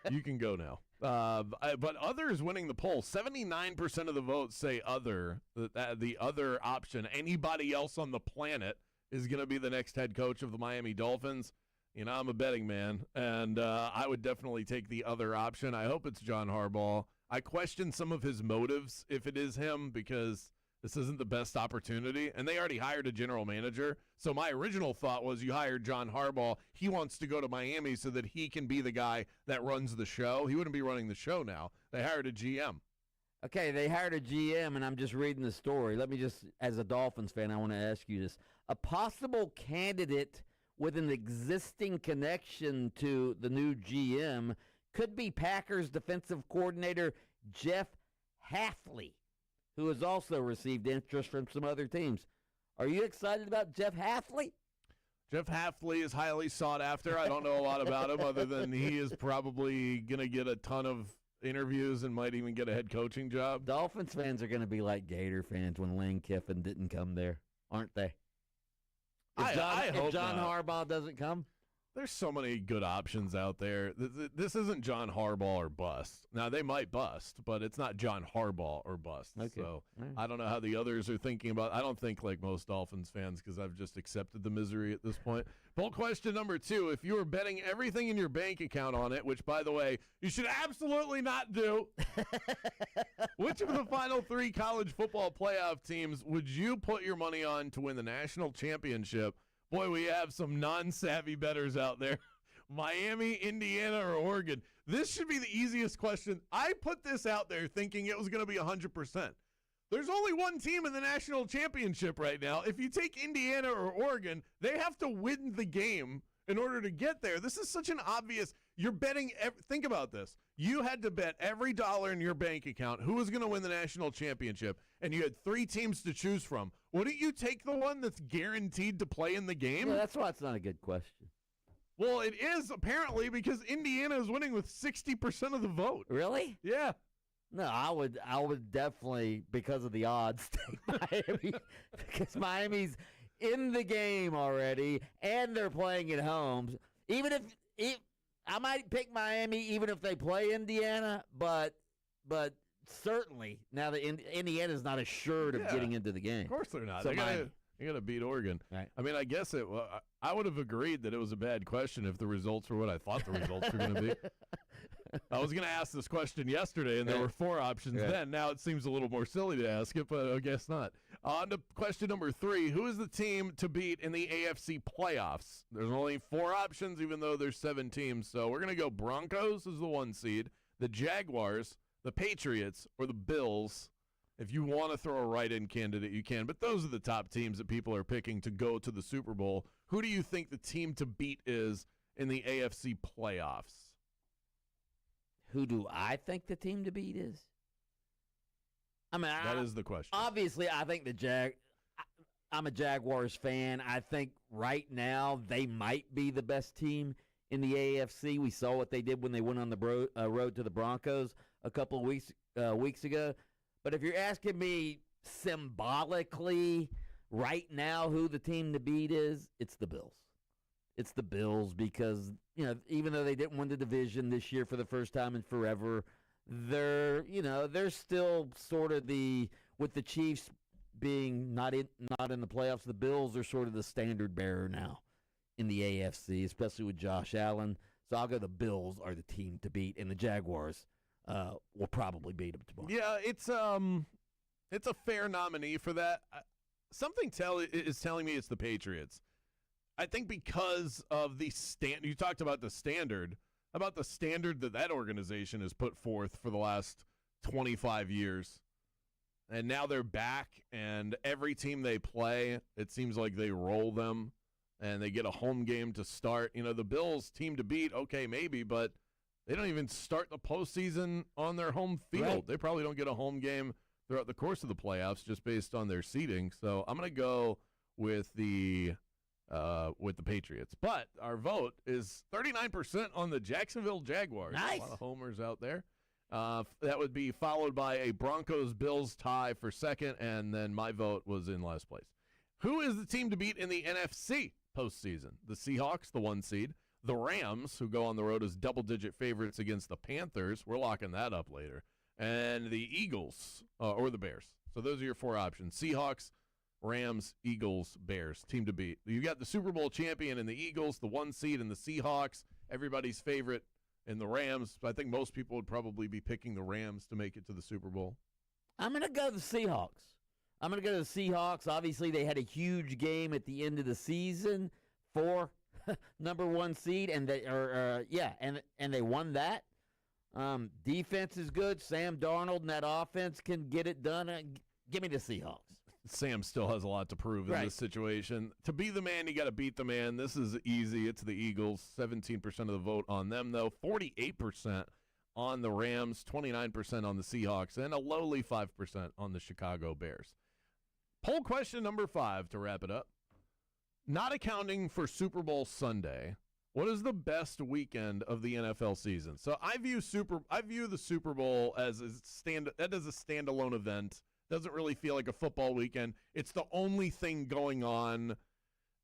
You can go now. But other is winning the poll. 79% of the votes say other, the other option. Anybody else on the planet is going to be the next head coach of the Miami Dolphins. You know, I'm a betting man, and I would definitely take the other option. I hope it's John Harbaugh. I question some of his motives if it is him, because this isn't the best opportunity, and they already hired a general manager. So my original thought was you hired John Harbaugh. He wants to go to Miami so that he can be the guy that runs the show. He wouldn't be running the show now. They hired a GM. Okay, they hired a GM, and I'm just reading the story. Let me just, as a Dolphins fan, I want to ask you this. A possible candidate with an existing connection to the new GM could be Packers defensive coordinator Jeff Hafley, who has also received interest from some other teams. Are you excited about Jeff Hafley? Jeff Hafley is highly sought after. I don't know a lot about him other than he is probably going to get a ton of interviews and might even get a head coaching job. Dolphins fans are going to be like Gator fans when Lane Kiffin didn't come there, aren't they? If John Harbaugh doesn't come? There's so many good options out there. This isn't John Harbaugh or bust. Now, they might bust, but it's not John Harbaugh or bust. Okay. So I don't know how the others are thinking about it. I don't think like most Dolphins fans, because I've just accepted the misery at this point. Poll question number 2, if you were betting everything in your bank account on it, which, by the way, you should absolutely not do, which of the final 3 college football playoff teams would you put your money on to win the national championship? Boy, we have some non-savvy bettors out there. Miami, Indiana, or Oregon. This should be the easiest question. I put this out there thinking it was going to be 100%. There's only one team in the national championship right now. If you take Indiana or Oregon, they have to win the game in order to get there. This is such an obvious. You're betting. Think about this. You had to bet every dollar in your bank account who was going to win the national championship, and you had 3 teams to choose from. Wouldn't you take the one that's guaranteed to play in the game? Yeah, that's why it's not a good question. Well, it is apparently, because Indiana is winning with 60% of the vote. Really? Yeah. No, I would definitely, because of the odds, take Miami, because Miami's in the game already, and they're playing at home. Even if I might pick Miami, even if they play Indiana, but certainly now that Indiana's not assured of getting into the game. Of course they're not. So They got to beat Oregon. Right. I mean, I guess I would have agreed that it was a bad question if the results were what I thought the results were going to be. I was going to ask this question yesterday, and there were 4 options then. Now it seems a little more silly to ask it, but I guess not. On to question number 3. Who is the team to beat in the AFC playoffs? There's only 4 options, even though there's 7 teams. So we're going to go Broncos as the 1 seed, the Jaguars, the Patriots, or the Bills. If you want to throw a write-in candidate, you can. But those are the top teams that people are picking to go to the Super Bowl. Who do you think the team to beat is in the AFC playoffs? Who do I think the team to beat is? I mean, that is the question. Obviously, I think I'm a Jaguars fan. I think right now they might be the best team in the AFC. We saw what they did when they went on the road to the Broncos a couple of weeks ago. But if you're asking me symbolically right now who the team to beat is, it's the Bills. It's the Bills because, even though they didn't win the division this year for the first time in forever, they're still sort of with the Chiefs being not in the playoffs, the Bills are sort of the standard bearer now in the AFC, especially with Josh Allen. So I'll go the Bills are the team to beat, and the Jaguars will probably beat them tomorrow. Yeah, it's a fair nominee for that. Something is telling me it's the Patriots. I think because of the you talked about the standard that organization has put forth for the last 25 years. And now they're back, and every team they play, it seems like they roll them, and they get a home game to start. You know, the Bills team to beat, okay, maybe, but they don't even start the postseason on their home field. Right. They probably don't get a home game throughout the course of the playoffs just based on their seeding. So I'm going to go with the Patriots. But our vote is 39% on the Jacksonville Jaguars. Nice. A lot of homers out there. That would be followed by a Broncos-Bills tie for second, and then my vote was in last place. Who is the team to beat in the NFC postseason? The Seahawks, the 1 seed. The Rams, who go on the road as double-digit favorites against the Panthers. We're locking that up later. And the Eagles, or the Bears. So those are your 4 options. Seahawks, Rams, Eagles, Bears, team to beat. You got the Super Bowl champion in the Eagles, the 1 seed in the Seahawks, everybody's favorite in the Rams. I think most people would probably be picking the Rams to make it to the Super Bowl. I'm going to go the Seahawks. Obviously, they had a huge game at the end of the season for number 1 seed, and they won that. Defense is good. Sam Darnold and that offense can get it done. Give me the Seahawks. Sam still has a lot to prove in this situation. To be the man, you got to beat the man. This is easy. It's the Eagles. 17% of the vote on them, though. 48% on the Rams, 29% on the Seahawks, and a lowly 5% on the Chicago Bears. Poll question number 5 to wrap it up. Not accounting for Super Bowl Sunday, what is the best weekend of the NFL season? So I view the Super Bowl as a standalone event. Doesn't really feel like a football weekend. It's the only thing going on,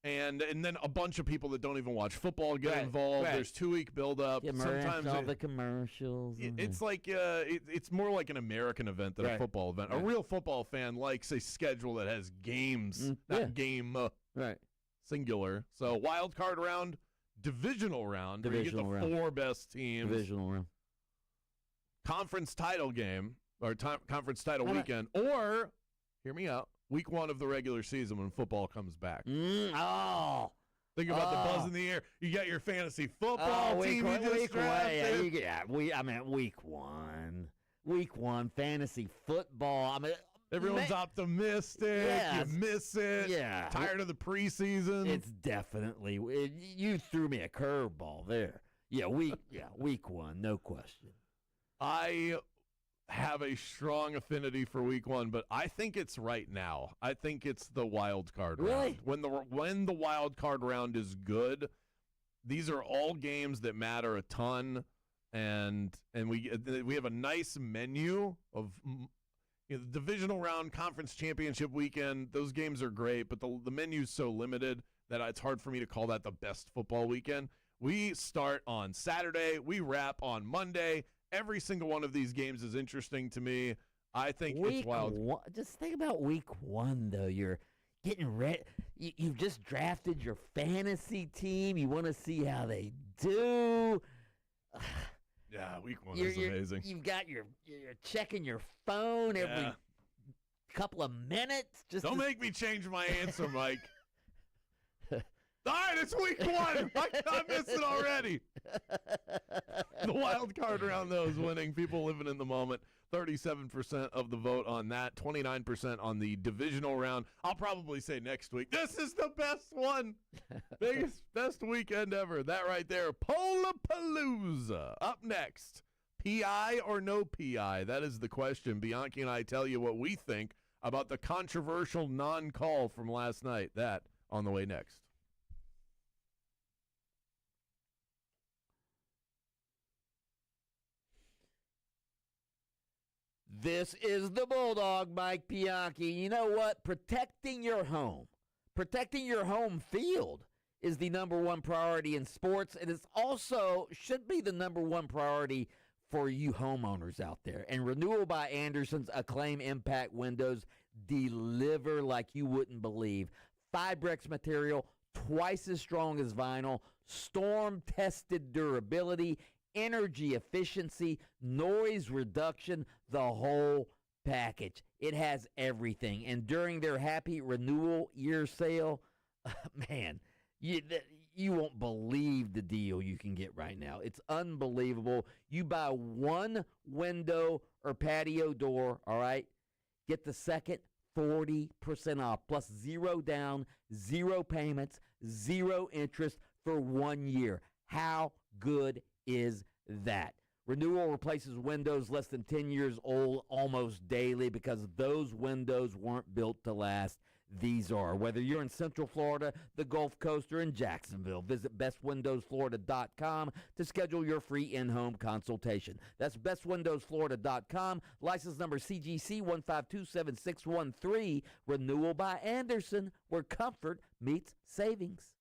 and then a bunch of people that don't even watch football get involved. Right. There's 2-week build-up. Sometimes all the commercials. It's like it's more like an American event than a football event. Right. A real football fan likes a schedule that has games, not game. Right. Singular. So wild card round, divisional round, where you get the 4 best teams. Divisional round. Conference title game, or conference title weekend, or, hear me out, week 1 of the regular season when football comes back. Think about the buzz in the air. You got your fantasy football team you just drafted. Week 1. Week 1, fantasy football. Everyone's optimistic. Yeah, you miss it. Yeah. Tired of the preseason. It's definitely you threw me a curveball there. Week 1, no question. I have a strong affinity for week 1, but I think it's right now. I think it's the wild card round. When the wild card round is good, these are all games that matter a ton, and we have a nice menu of. The divisional round, conference championship weekend, those games are great, but the menu's so limited that it's hard for me to call that the best football weekend. We start on Saturday. We wrap on Monday. Every single one of these games is interesting to me. I think it's wild. Just think about week 1, though. You're getting ready. You've just drafted your fantasy team. You want to see how they do. Yeah, week 1 is amazing. You're checking your phone every couple of minutes. Don't make me change my answer, Mike. All right, it's week 1. I missed it already. The wild card round, though, is winning. People living in the moment. 37% of the vote on that. 29% on the divisional round. I'll probably say next week, this is the best one. Best weekend ever. That right there. Polapalooza. Up next, PI or no PI? That is the question. Bianchi and I tell you what we think about the controversial non-call from last night. That on the way next. This is the Bulldog, Mike Bianchi. You know what? Protecting your home field is the number 1 priority in sports. It is also should be the number 1 priority for you homeowners out there. And Renewal by Anderson's Acclaim Impact Windows deliver like you wouldn't believe. Fibrex material, twice as strong as vinyl, storm-tested durability, energy efficiency, noise reduction, the whole package. It has everything. And during their happy renewal year sale, man, you won't believe the deal you can get right now. It's unbelievable. You buy one window or patio door, all right, get the second 40% off, plus 0 down, 0 payments, 0 interest for 1 year. How good is that? Renewal replaces windows less than 10 years old almost daily because those windows weren't built to last. These are. Whether you're in Central Florida, the Gulf Coast, or in Jacksonville, visit bestwindowsflorida.com to schedule your free in-home consultation. That's bestwindowsflorida.com. License number CGC 1527613. Renewal by Andersen, where comfort meets savings.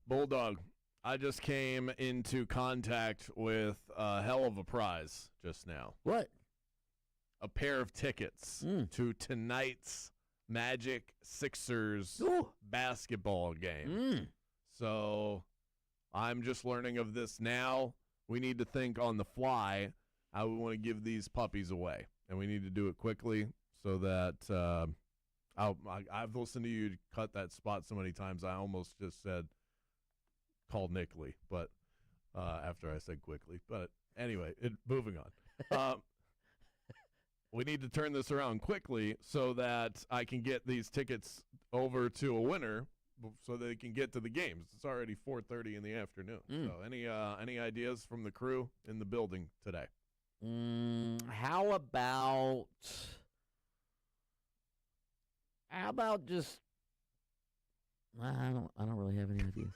Bulldog, I just came into contact with a hell of a prize just now. What? A pair of tickets to tonight's Magic Sixers Ooh. basketball game. So I'm just learning of this now. We need to think on the fly how we want to give these puppies away. And we need to do it quickly so that I've listened to you cut that spot so many times, I almost just said call Nick Lee, but after I said quickly. But anyway, moving on. We need to turn this around quickly so that I can get these tickets over to a winner so they can get to the games. It's already 4:30 in the afternoon. So any ideas from the crew in the building today? How about just I don't really have any ideas.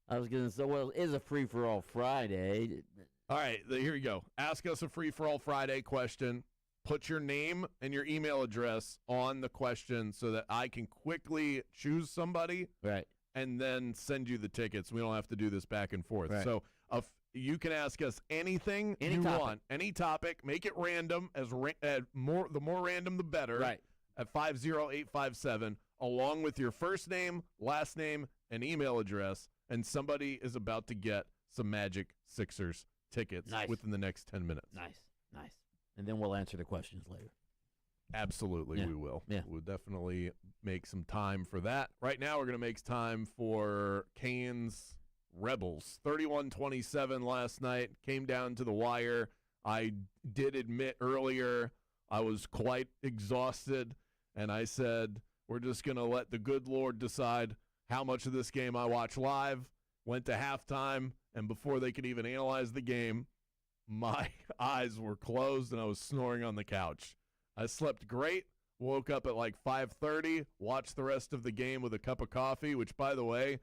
I was gonna say, well, it is a free for all Friday. All right, here you go. Ask us a free for all Friday question. Put your name and your email address on the question so that I can quickly choose somebody, Right. and then send you the tickets. We don't have to do this back and forth. Right. So you can ask us anything Any you topic. want, any topic. Make it random. The more random, the better. Right. At 50857, along with your first name, last name, and email address, and somebody is about to get some Magic Sixers tickets Nice. within the next 10 minutes. Nice. And then we'll answer the questions later. Absolutely, Yeah. we will. Yeah. We'll definitely make some time for that. Right now, we're going to make time for Canes Rebels. 31-27 last night. Came down to the wire. I did admit earlier I was quite exhausted, and I said, we're just going to let the good Lord decide how much of this game I watch live. Went to halftime, and before they could even analyze the game, my eyes were closed and I was snoring on the couch. I slept great, woke up at like 5:30, watched the rest of the game with a cup of coffee, which, by the way,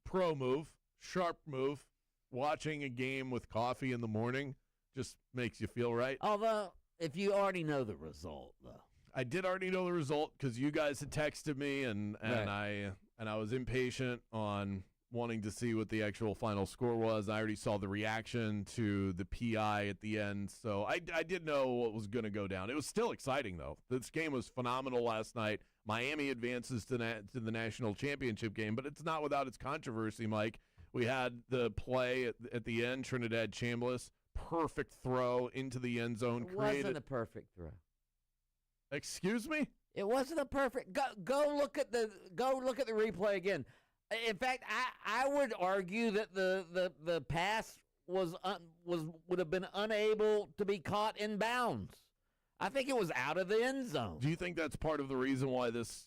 pro move, sharp move. Watching a game with coffee in the morning just makes you feel right. Although, if you already know the result, though. I did already know the result because you guys had texted me, and Right. I was impatient on wanting to see what the actual final score was. I already saw the reaction to the PI at the end, so I did know what was going to go down. It was still exciting, though. This game was phenomenal last night. Miami advances to the national championship game, but it's not without its controversy, Mike. We had the play at the end, Trinidad Chambliss, perfect throw into the end zone. It wasn't a perfect throw. Excuse me? It wasn't a perfect. Go look at the replay again. In fact, I would argue that the pass would have been unable to be caught in bounds. I think it was out of the end zone. Do you think that's part of the reason why this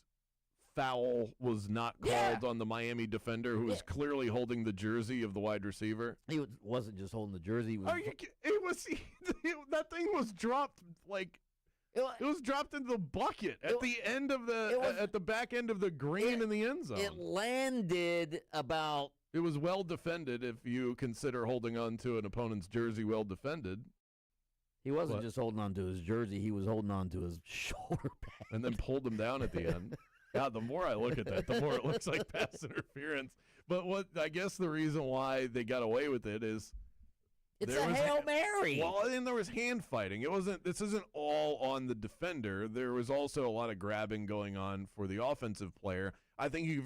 foul was not called on the Miami defender, who was clearly holding the jersey of the wide receiver? He wasn't just holding the jersey. That thing was dropped like. It was dropped into the bucket at the end of at the back end of the green in the end zone. It landed about. It was well defended if you consider holding on to an opponent's jersey well defended. He wasn't just holding on to his jersey; he was holding on to his shoulder pad, and then pulled him down at the end. God, the more I look at that, the more it looks like pass interference. But what I guess the reason why they got away with it is. It's a Hail Mary. Well, and there was hand fighting. This isn't all on the defender. There was also a lot of grabbing going on for the offensive player. I think you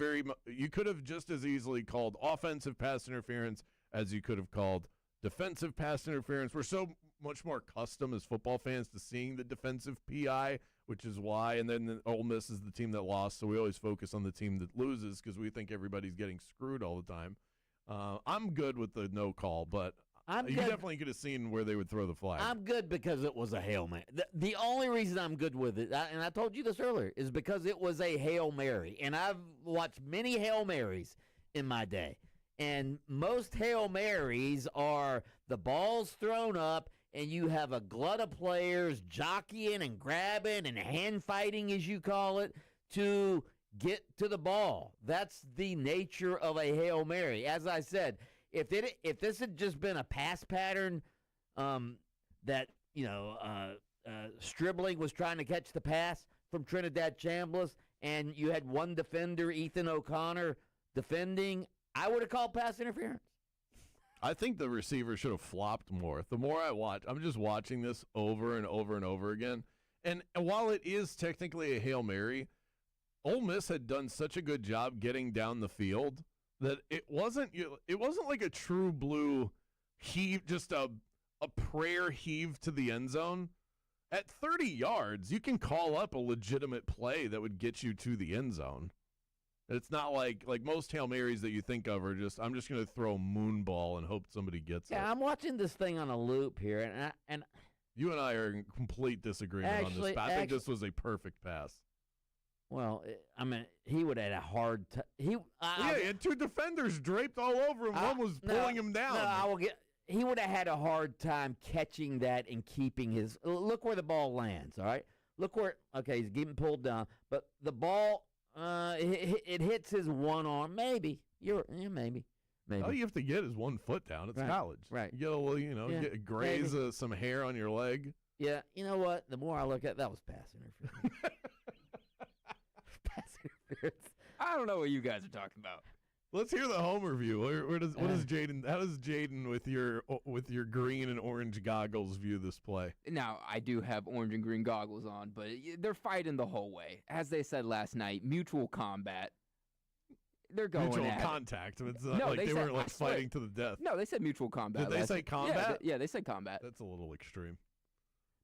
could have just as easily called offensive pass interference as you could have called defensive pass interference. We're so much more accustomed as football fans to seeing the defensive PI, which is why. And then Ole Miss is the team that lost, so we always focus on the team that loses because we think everybody's getting screwed all the time. I'm good with the no call, but. You definitely could have seen where they would throw the flag. I'm good because it was a Hail Mary. The only reason I'm good with it, and I told you this earlier, is because it was a Hail Mary. And I've watched many Hail Marys in my day. And most Hail Marys are the ball's thrown up, and you have a glut of players jockeying and grabbing and hand fighting, as you call it, to get to the ball. That's the nature of a Hail Mary. As I said, if this had just been a pass pattern that, Stribling was trying to catch the pass from Trinidad Chambliss, and you had one defender, Ethan O'Connor, defending, I would have called pass interference. I think the receiver should have flopped more. The more I watch, I'm just watching this over and over and over again. And while it is technically a Hail Mary, Ole Miss had done such a good job getting down the field that it wasn't like a true blue heave, just a prayer heave to the end zone. At 30 yards, you can call up a legitimate play that would get you to the end zone. It's not like most Hail Marys that you think of are just, I'm just going to throw a moon ball and hope somebody gets it. Yeah, I'm watching this thing on a loop here, and You and I are in complete disagreement on this. But I think this was a perfect pass. well, I mean, he would have had a hard time. He had two defenders draped all over him. One was pulling him down. No, he would have had a hard time catching that and keeping his. Look where the ball lands. All right, look where. Okay, he's getting pulled down, but the ball, it hits his one arm. Maybe maybe. All you have to get is 1 foot down. It's Right, college. right. You get a little, graze some hair on your leg. Yeah, you know what? The more I look at that was pass interference. Pass interference. I don't know what you guys are talking about. Let's hear the home review. What does Jaden? How does Jaden with your green and orange goggles view this play? Now, I do have orange and green goggles on, but they're fighting the whole way. As they said last night, mutual combat. They're going Mutual at contact. It's not No, like they they said- were I swear- fighting to the death. No, they said mutual combat. Did they last say night. combat? Yeah, they said combat. That's a little extreme.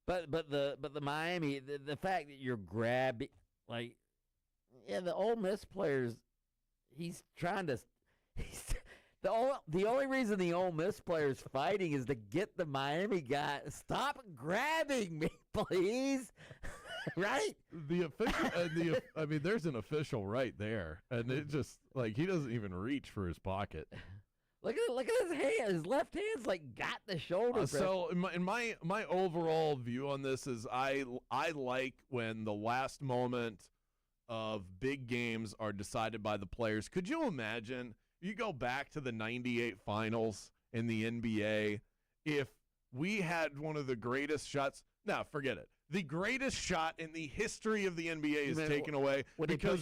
But the Miami, the fact that you're grabbing, the Ole Miss players, he's trying to. The only reason the Ole Miss player's fighting is to get the Miami guy. Stop grabbing me, please. Right? The official, there's an official right there, and it just he doesn't even reach for his pocket. Look at his hand. His left hand's got the shoulder. So in my overall view on this is I like when the last moment of big games are decided by the players. Could you imagine? You go back to the '98 finals in the NBA. If we had one of the greatest shots, no, forget it. The greatest shot in the history of the NBA is taken away because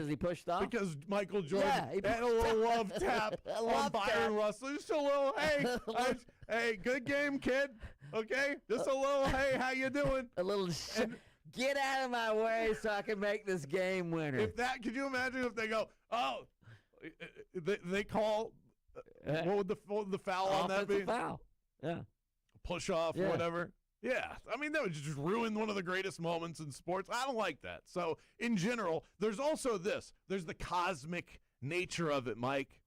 he pushed off. Because Michael Jordan he had a little love tap A on love Byron tap. Russell. Just a little hey, good game, kid. Okay, just a little hey, how you doing? A little get out of my way so I can make this game winner. Could you imagine if they go, they call what would the foul on that be? Offensive foul. Yeah. Push off or whatever. Yeah, that would just ruin one of the greatest moments in sports. I don't like that. So, in general, there's also this. There's the cosmic nature of it, Mike.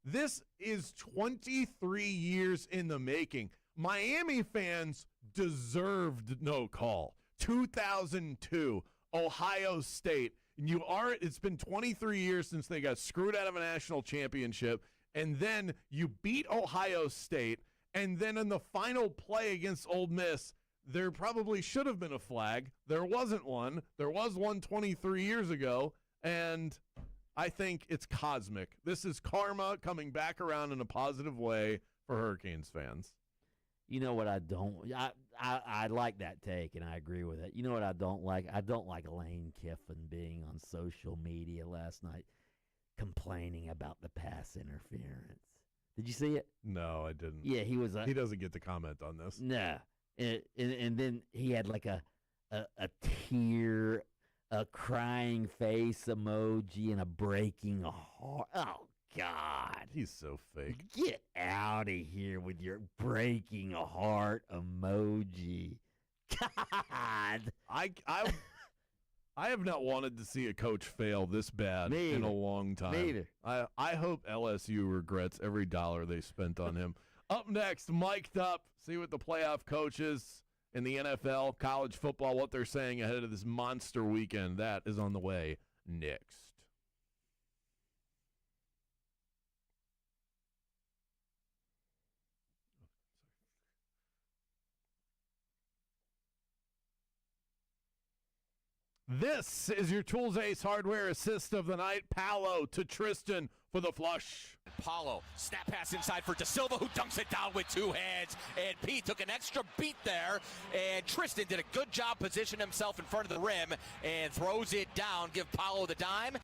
This is 23 years in the making. Miami fans deserved no call. 2002, Ohio State. It's been 23 years since they got screwed out of a national championship, and then you beat Ohio State. And then in the final play against Ole Miss, there probably should have been a flag. There wasn't one. There was one 23 years ago, and I think it's cosmic. This is karma coming back around in a positive way for Hurricanes fans. You know what I don't? I like that take, and I agree with it. You know what I don't like? I don't like Lane Kiffin being on social media last night complaining about the pass interference. Did you see it? No, I didn't. Yeah, he was. He doesn't get to comment on this. No, and then he had like a tear, a crying face emoji, and a breaking heart. Oh God, He's so fake. get out of here with your breaking a heart emoji. God, I have not wanted to see a coach fail this bad Me in a either. long time. Me either. I hope LSU regrets every dollar they spent on him. Up next, mic'd up. See what the playoff coaches in the NFL, college football, what they're saying ahead of this monster weekend. That is on the way next. This is your Tools Ace hardware assist of the night. Paolo to Tristan for the flush. Paulo, snap pass inside for Da Silva, who dunks it down with two hands. And Pete took an extra beat there. And Tristan did a good job positioning himself in front of the rim and throws it down. Give Paulo the dime.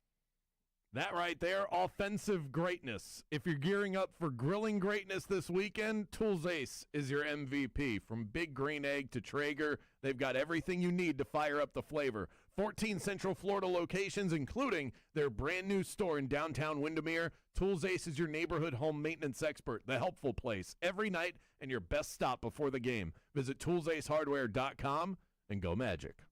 That right there, offensive greatness. If you're gearing up for grilling greatness this weekend, Tools Ace is your MVP. From Big Green Egg to Traeger, they've got everything you need to fire up the flavor. 14 Central Florida locations, including their brand new store in downtown Windermere. Tools Ace is your neighborhood home maintenance expert, the helpful place every night and your best stop before the game. Visit toolsacehardware.com and go Magic.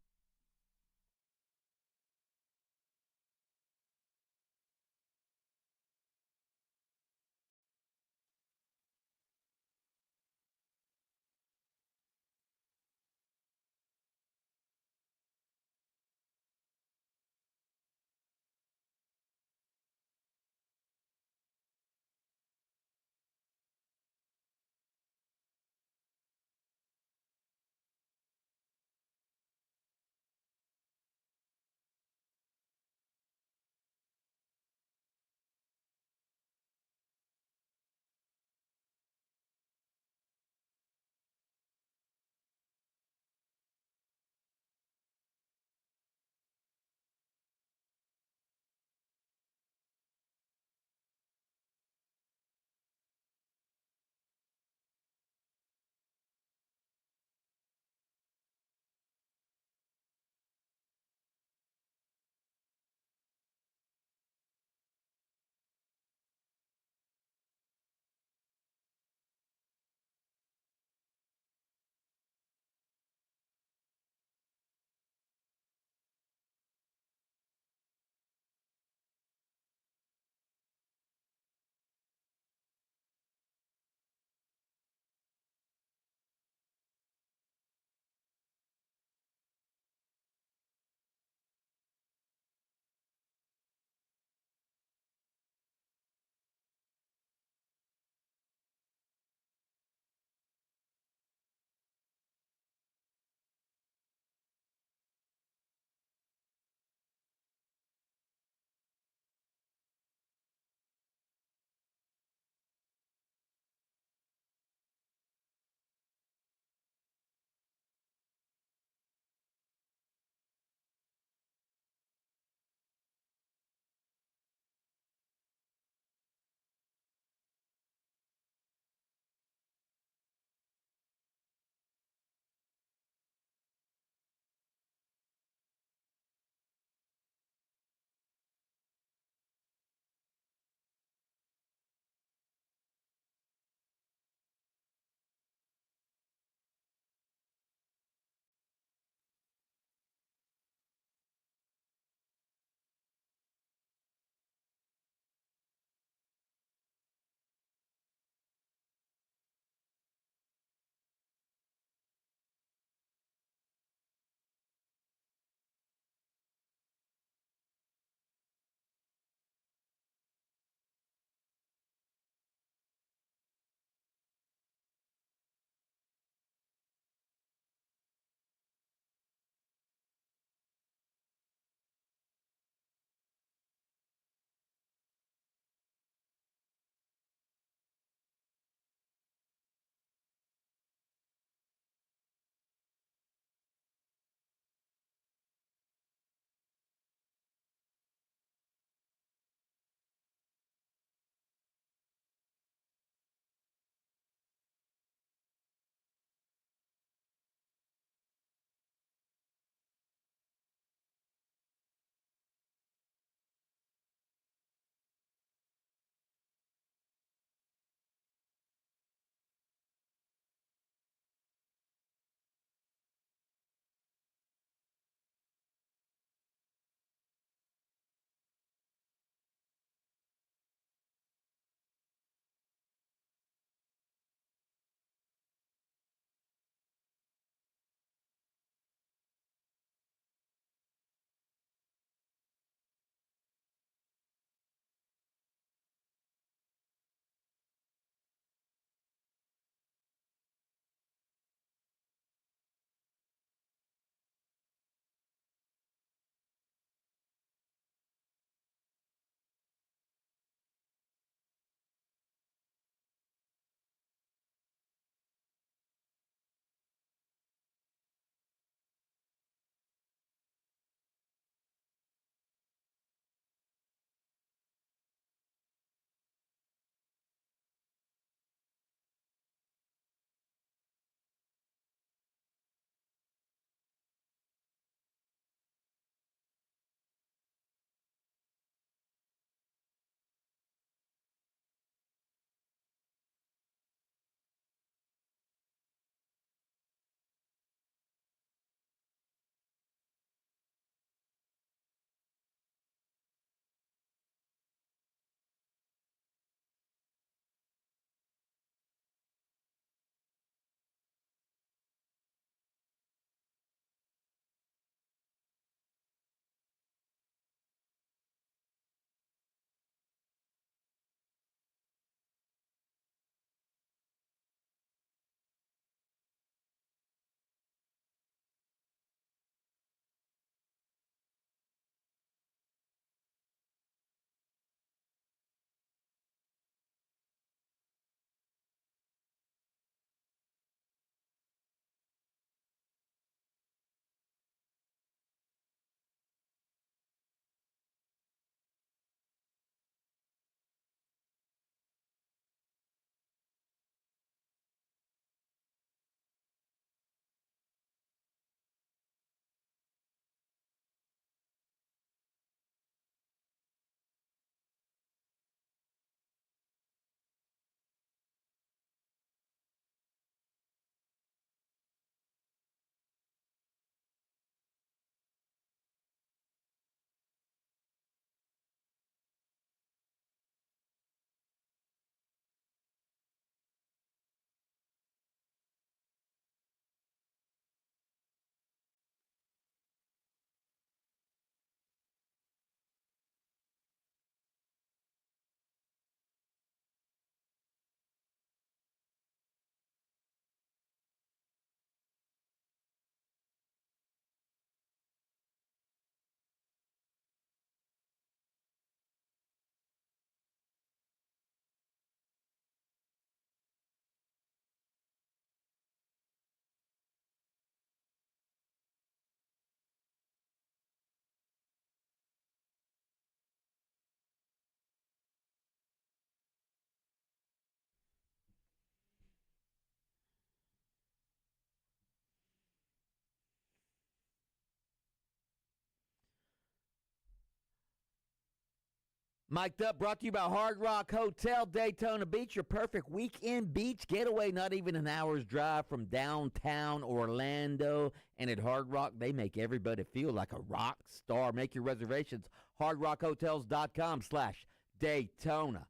Mic'd Up, brought to you by Hard Rock Hotel, Daytona Beach, your perfect weekend beach getaway, not even an hour's drive from downtown Orlando. And at Hard Rock, they make everybody feel like a rock star. Make your reservations, hardrockhotels.com/Daytona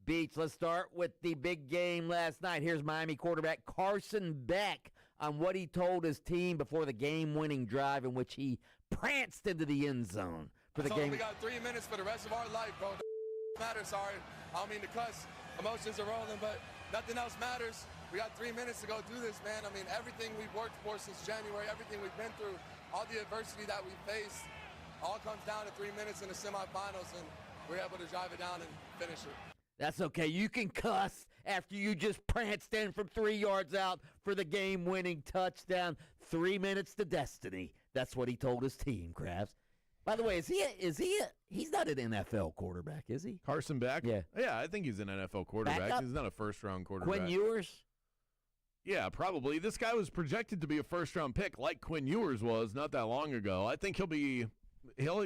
Beach. Let's start with the big game last night. Here's Miami quarterback Carson Beck on what he told his team before the game-winning drive in which he pranced into the end zone for the game. We got 3 minutes for the rest of our life, bro. Matters, sorry. I don't mean to cuss. Emotions are rolling, but nothing else matters. We got 3 minutes to go do this, man. I mean, everything we've worked for since January, everything we've been through, all the adversity that we faced, all comes down to 3 minutes in the semifinals, and we're able to drive it down and finish it. That's okay. You can cuss after you just pranced in from 3 yards out for the game-winning touchdown. 3 minutes to destiny. That's what he told his team, Krabs. By the way, he's not an NFL quarterback, is he? Carson Beck? Yeah. Yeah, I think he's an NFL quarterback. Backup? He's not a first-round quarterback. Quinn Ewers? Yeah, probably. This guy was projected to be a first-round pick like Quinn Ewers was not that long ago. I think he'll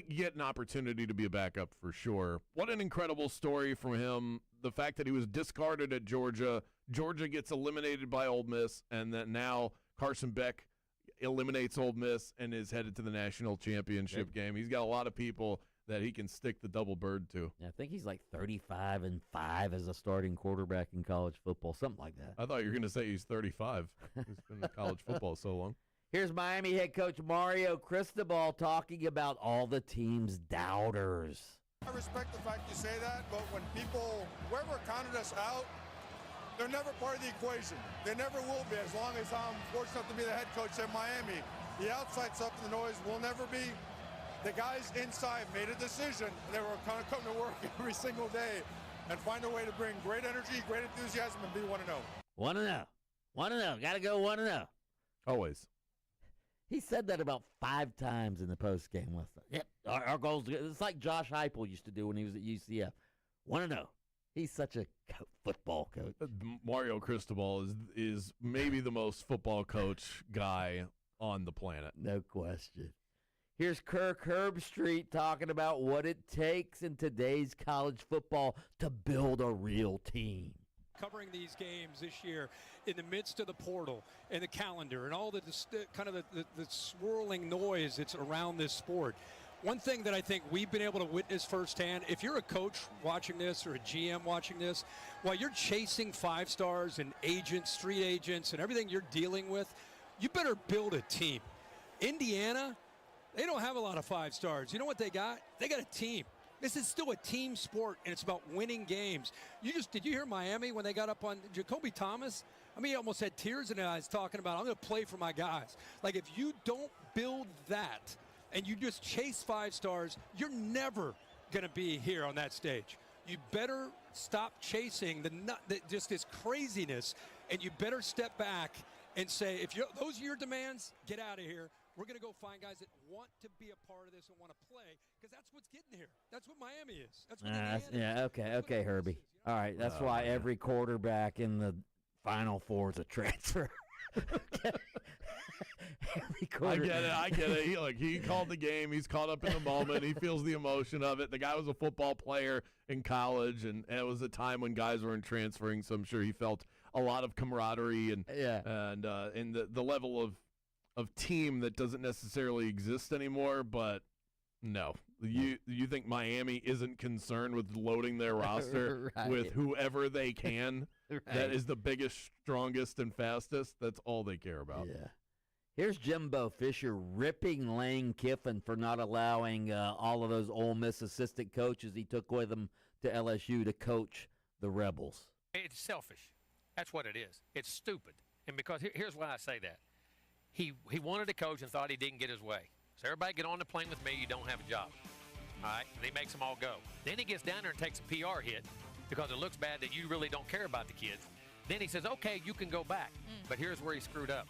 get an opportunity to be a backup for sure. What an incredible story from him. The fact that he was discarded at Georgia. Georgia gets eliminated by Ole Miss, and that now Carson Beck eliminates Ole Miss and is headed to the national championship game. He's got a lot of people that he can stick the double bird to. Yeah, I think he's like 35-5 as a starting quarterback in college football, something like that. I thought you were going to say he's 35. He's been in college football so long. Here's Miami head coach Mario Cristobal talking about all the team's doubters. I respect the fact you say that, but when people, whoever counted us out, they're never part of the equation. They never will be as long as I'm fortunate enough to be the head coach at Miami. The outside stuff and the noise will never be. The guys inside made a decision. They were going to come to work every single day and find a way to bring great energy, great enthusiasm, and be 1-0. 1-0. 1-0. Got to go 1-0. Always. He said that about 5 times in the postgame last night. Yep, our goals. It's like Josh Heupel used to do when he was at UCF. 1-0. He's such a football coach. Mario Cristobal is maybe the most football coach guy on the planet. No question. Here's Kirk Herbstreit talking about what it takes in today's college football to build a real team. Covering these games this year in the midst of the portal and the calendar and all the swirling noise that's around this sport. One thing that I think we've been able to witness firsthand, if you're a coach watching this or a GM watching this, while you're chasing 5 stars and agents, street agents, and everything you're dealing with, you better build a team. Indiana, they don't have a lot of 5 stars. You know what they got? They got a team. This is still a team sport, and it's about winning games. Did you hear Miami when they got up on Jacoby Thomas? I mean, he almost had tears in his eyes talking about, I'm going to play for my guys. Like, if you don't build that and you just chase 5 stars, you're never going to be here on that stage. You better stop chasing just this craziness, and you better step back and say, if those are your demands, get out of here. We're going to go find guys that want to be a part of this and want to play, because that's what's getting here. That's what Miami is. That's what Indiana is. Okay, Herbie. All right, that's why every quarterback in the Final Four is a transfer. I get it. He called the game. He's caught up in the moment. He feels the emotion of it. The guy was a football player in college, and it was a time when guys weren't transferring, so I'm sure he felt a lot of camaraderie and the level of team that doesn't necessarily exist anymore. But no, you think Miami isn't concerned with loading their roster with whoever they can? That is the biggest, strongest, and fastest. That's all they care about. Yeah. Here's Jimbo Fisher ripping Lane Kiffin for not allowing all of those Ole Miss assistant coaches he took with him to LSU to coach the Rebels. It's selfish. That's what it is. It's stupid. And because here's why I say that. He wanted to coach and thought he didn't get his way. So everybody get on the plane with me, you don't have a job. All right? And he makes them all go. Then he gets down there and takes a PR hit because it looks bad that you really don't care about the kids. Then he says, okay, you can go back. But here's where he screwed up.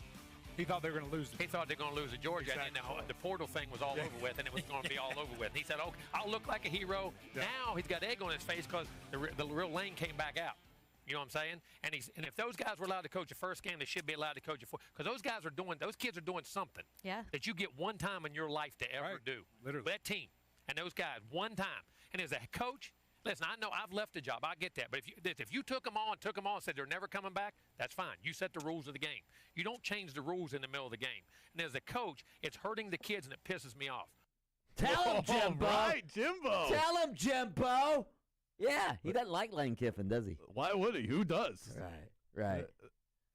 He thought they were going to lose. He thought they were going to lose to Georgia, Exactly. and the portal thing was all over with, and it was going to be all over with. And he said, "Oh, I'll look like a hero." Yeah. Now he's got egg on his face because the real Lane came back out. You know what I'm saying? And if those guys were allowed to coach the first game, they should be allowed to coach it because those kids are doing something that you get one time in your life to ever do. Literally. That team and those guys one time. And as a coach, Listen, I know I've left a job. I get that. But if you took them on and said they're never coming back, that's fine. You set the rules of the game. You don't change the rules in the middle of the game. And as a coach, it's hurting the kids, and it pisses me off. Tell him, Jimbo. Right, Jimbo. Tell him, Jimbo. Yeah, he doesn't like Lane Kiffin, does he? Why would he? Who does? Right.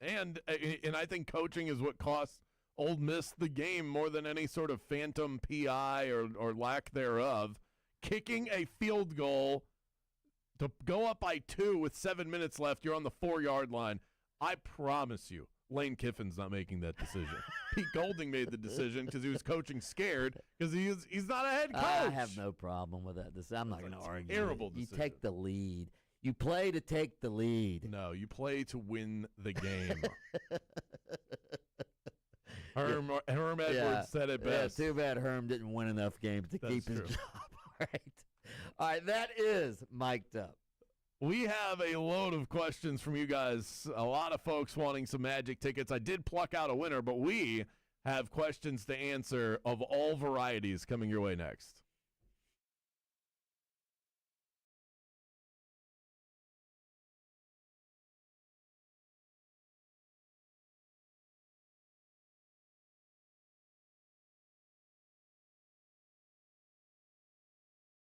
And I think coaching is what costs Ole Miss the game more than any sort of phantom PI or lack thereof. Kicking a field goal to go up by 2 with 7 minutes left, you're on the 4-yard line. I promise you, Lane Kiffin's not making that decision. Pete Golding made the decision because he was coaching scared because he's not a head coach. I have no problem with that. I'm not going to argue. Terrible You decision. take the lead. You play to take the lead. No, you play to win the game. Herm Edwards said it best. Yeah, too bad Herm didn't win enough games to keep his true. job. All right, that is mic'd up. We have a load of questions from you guys. A lot of folks wanting some Magic tickets. I did pluck out a winner, but we have questions to answer of all varieties coming your way next.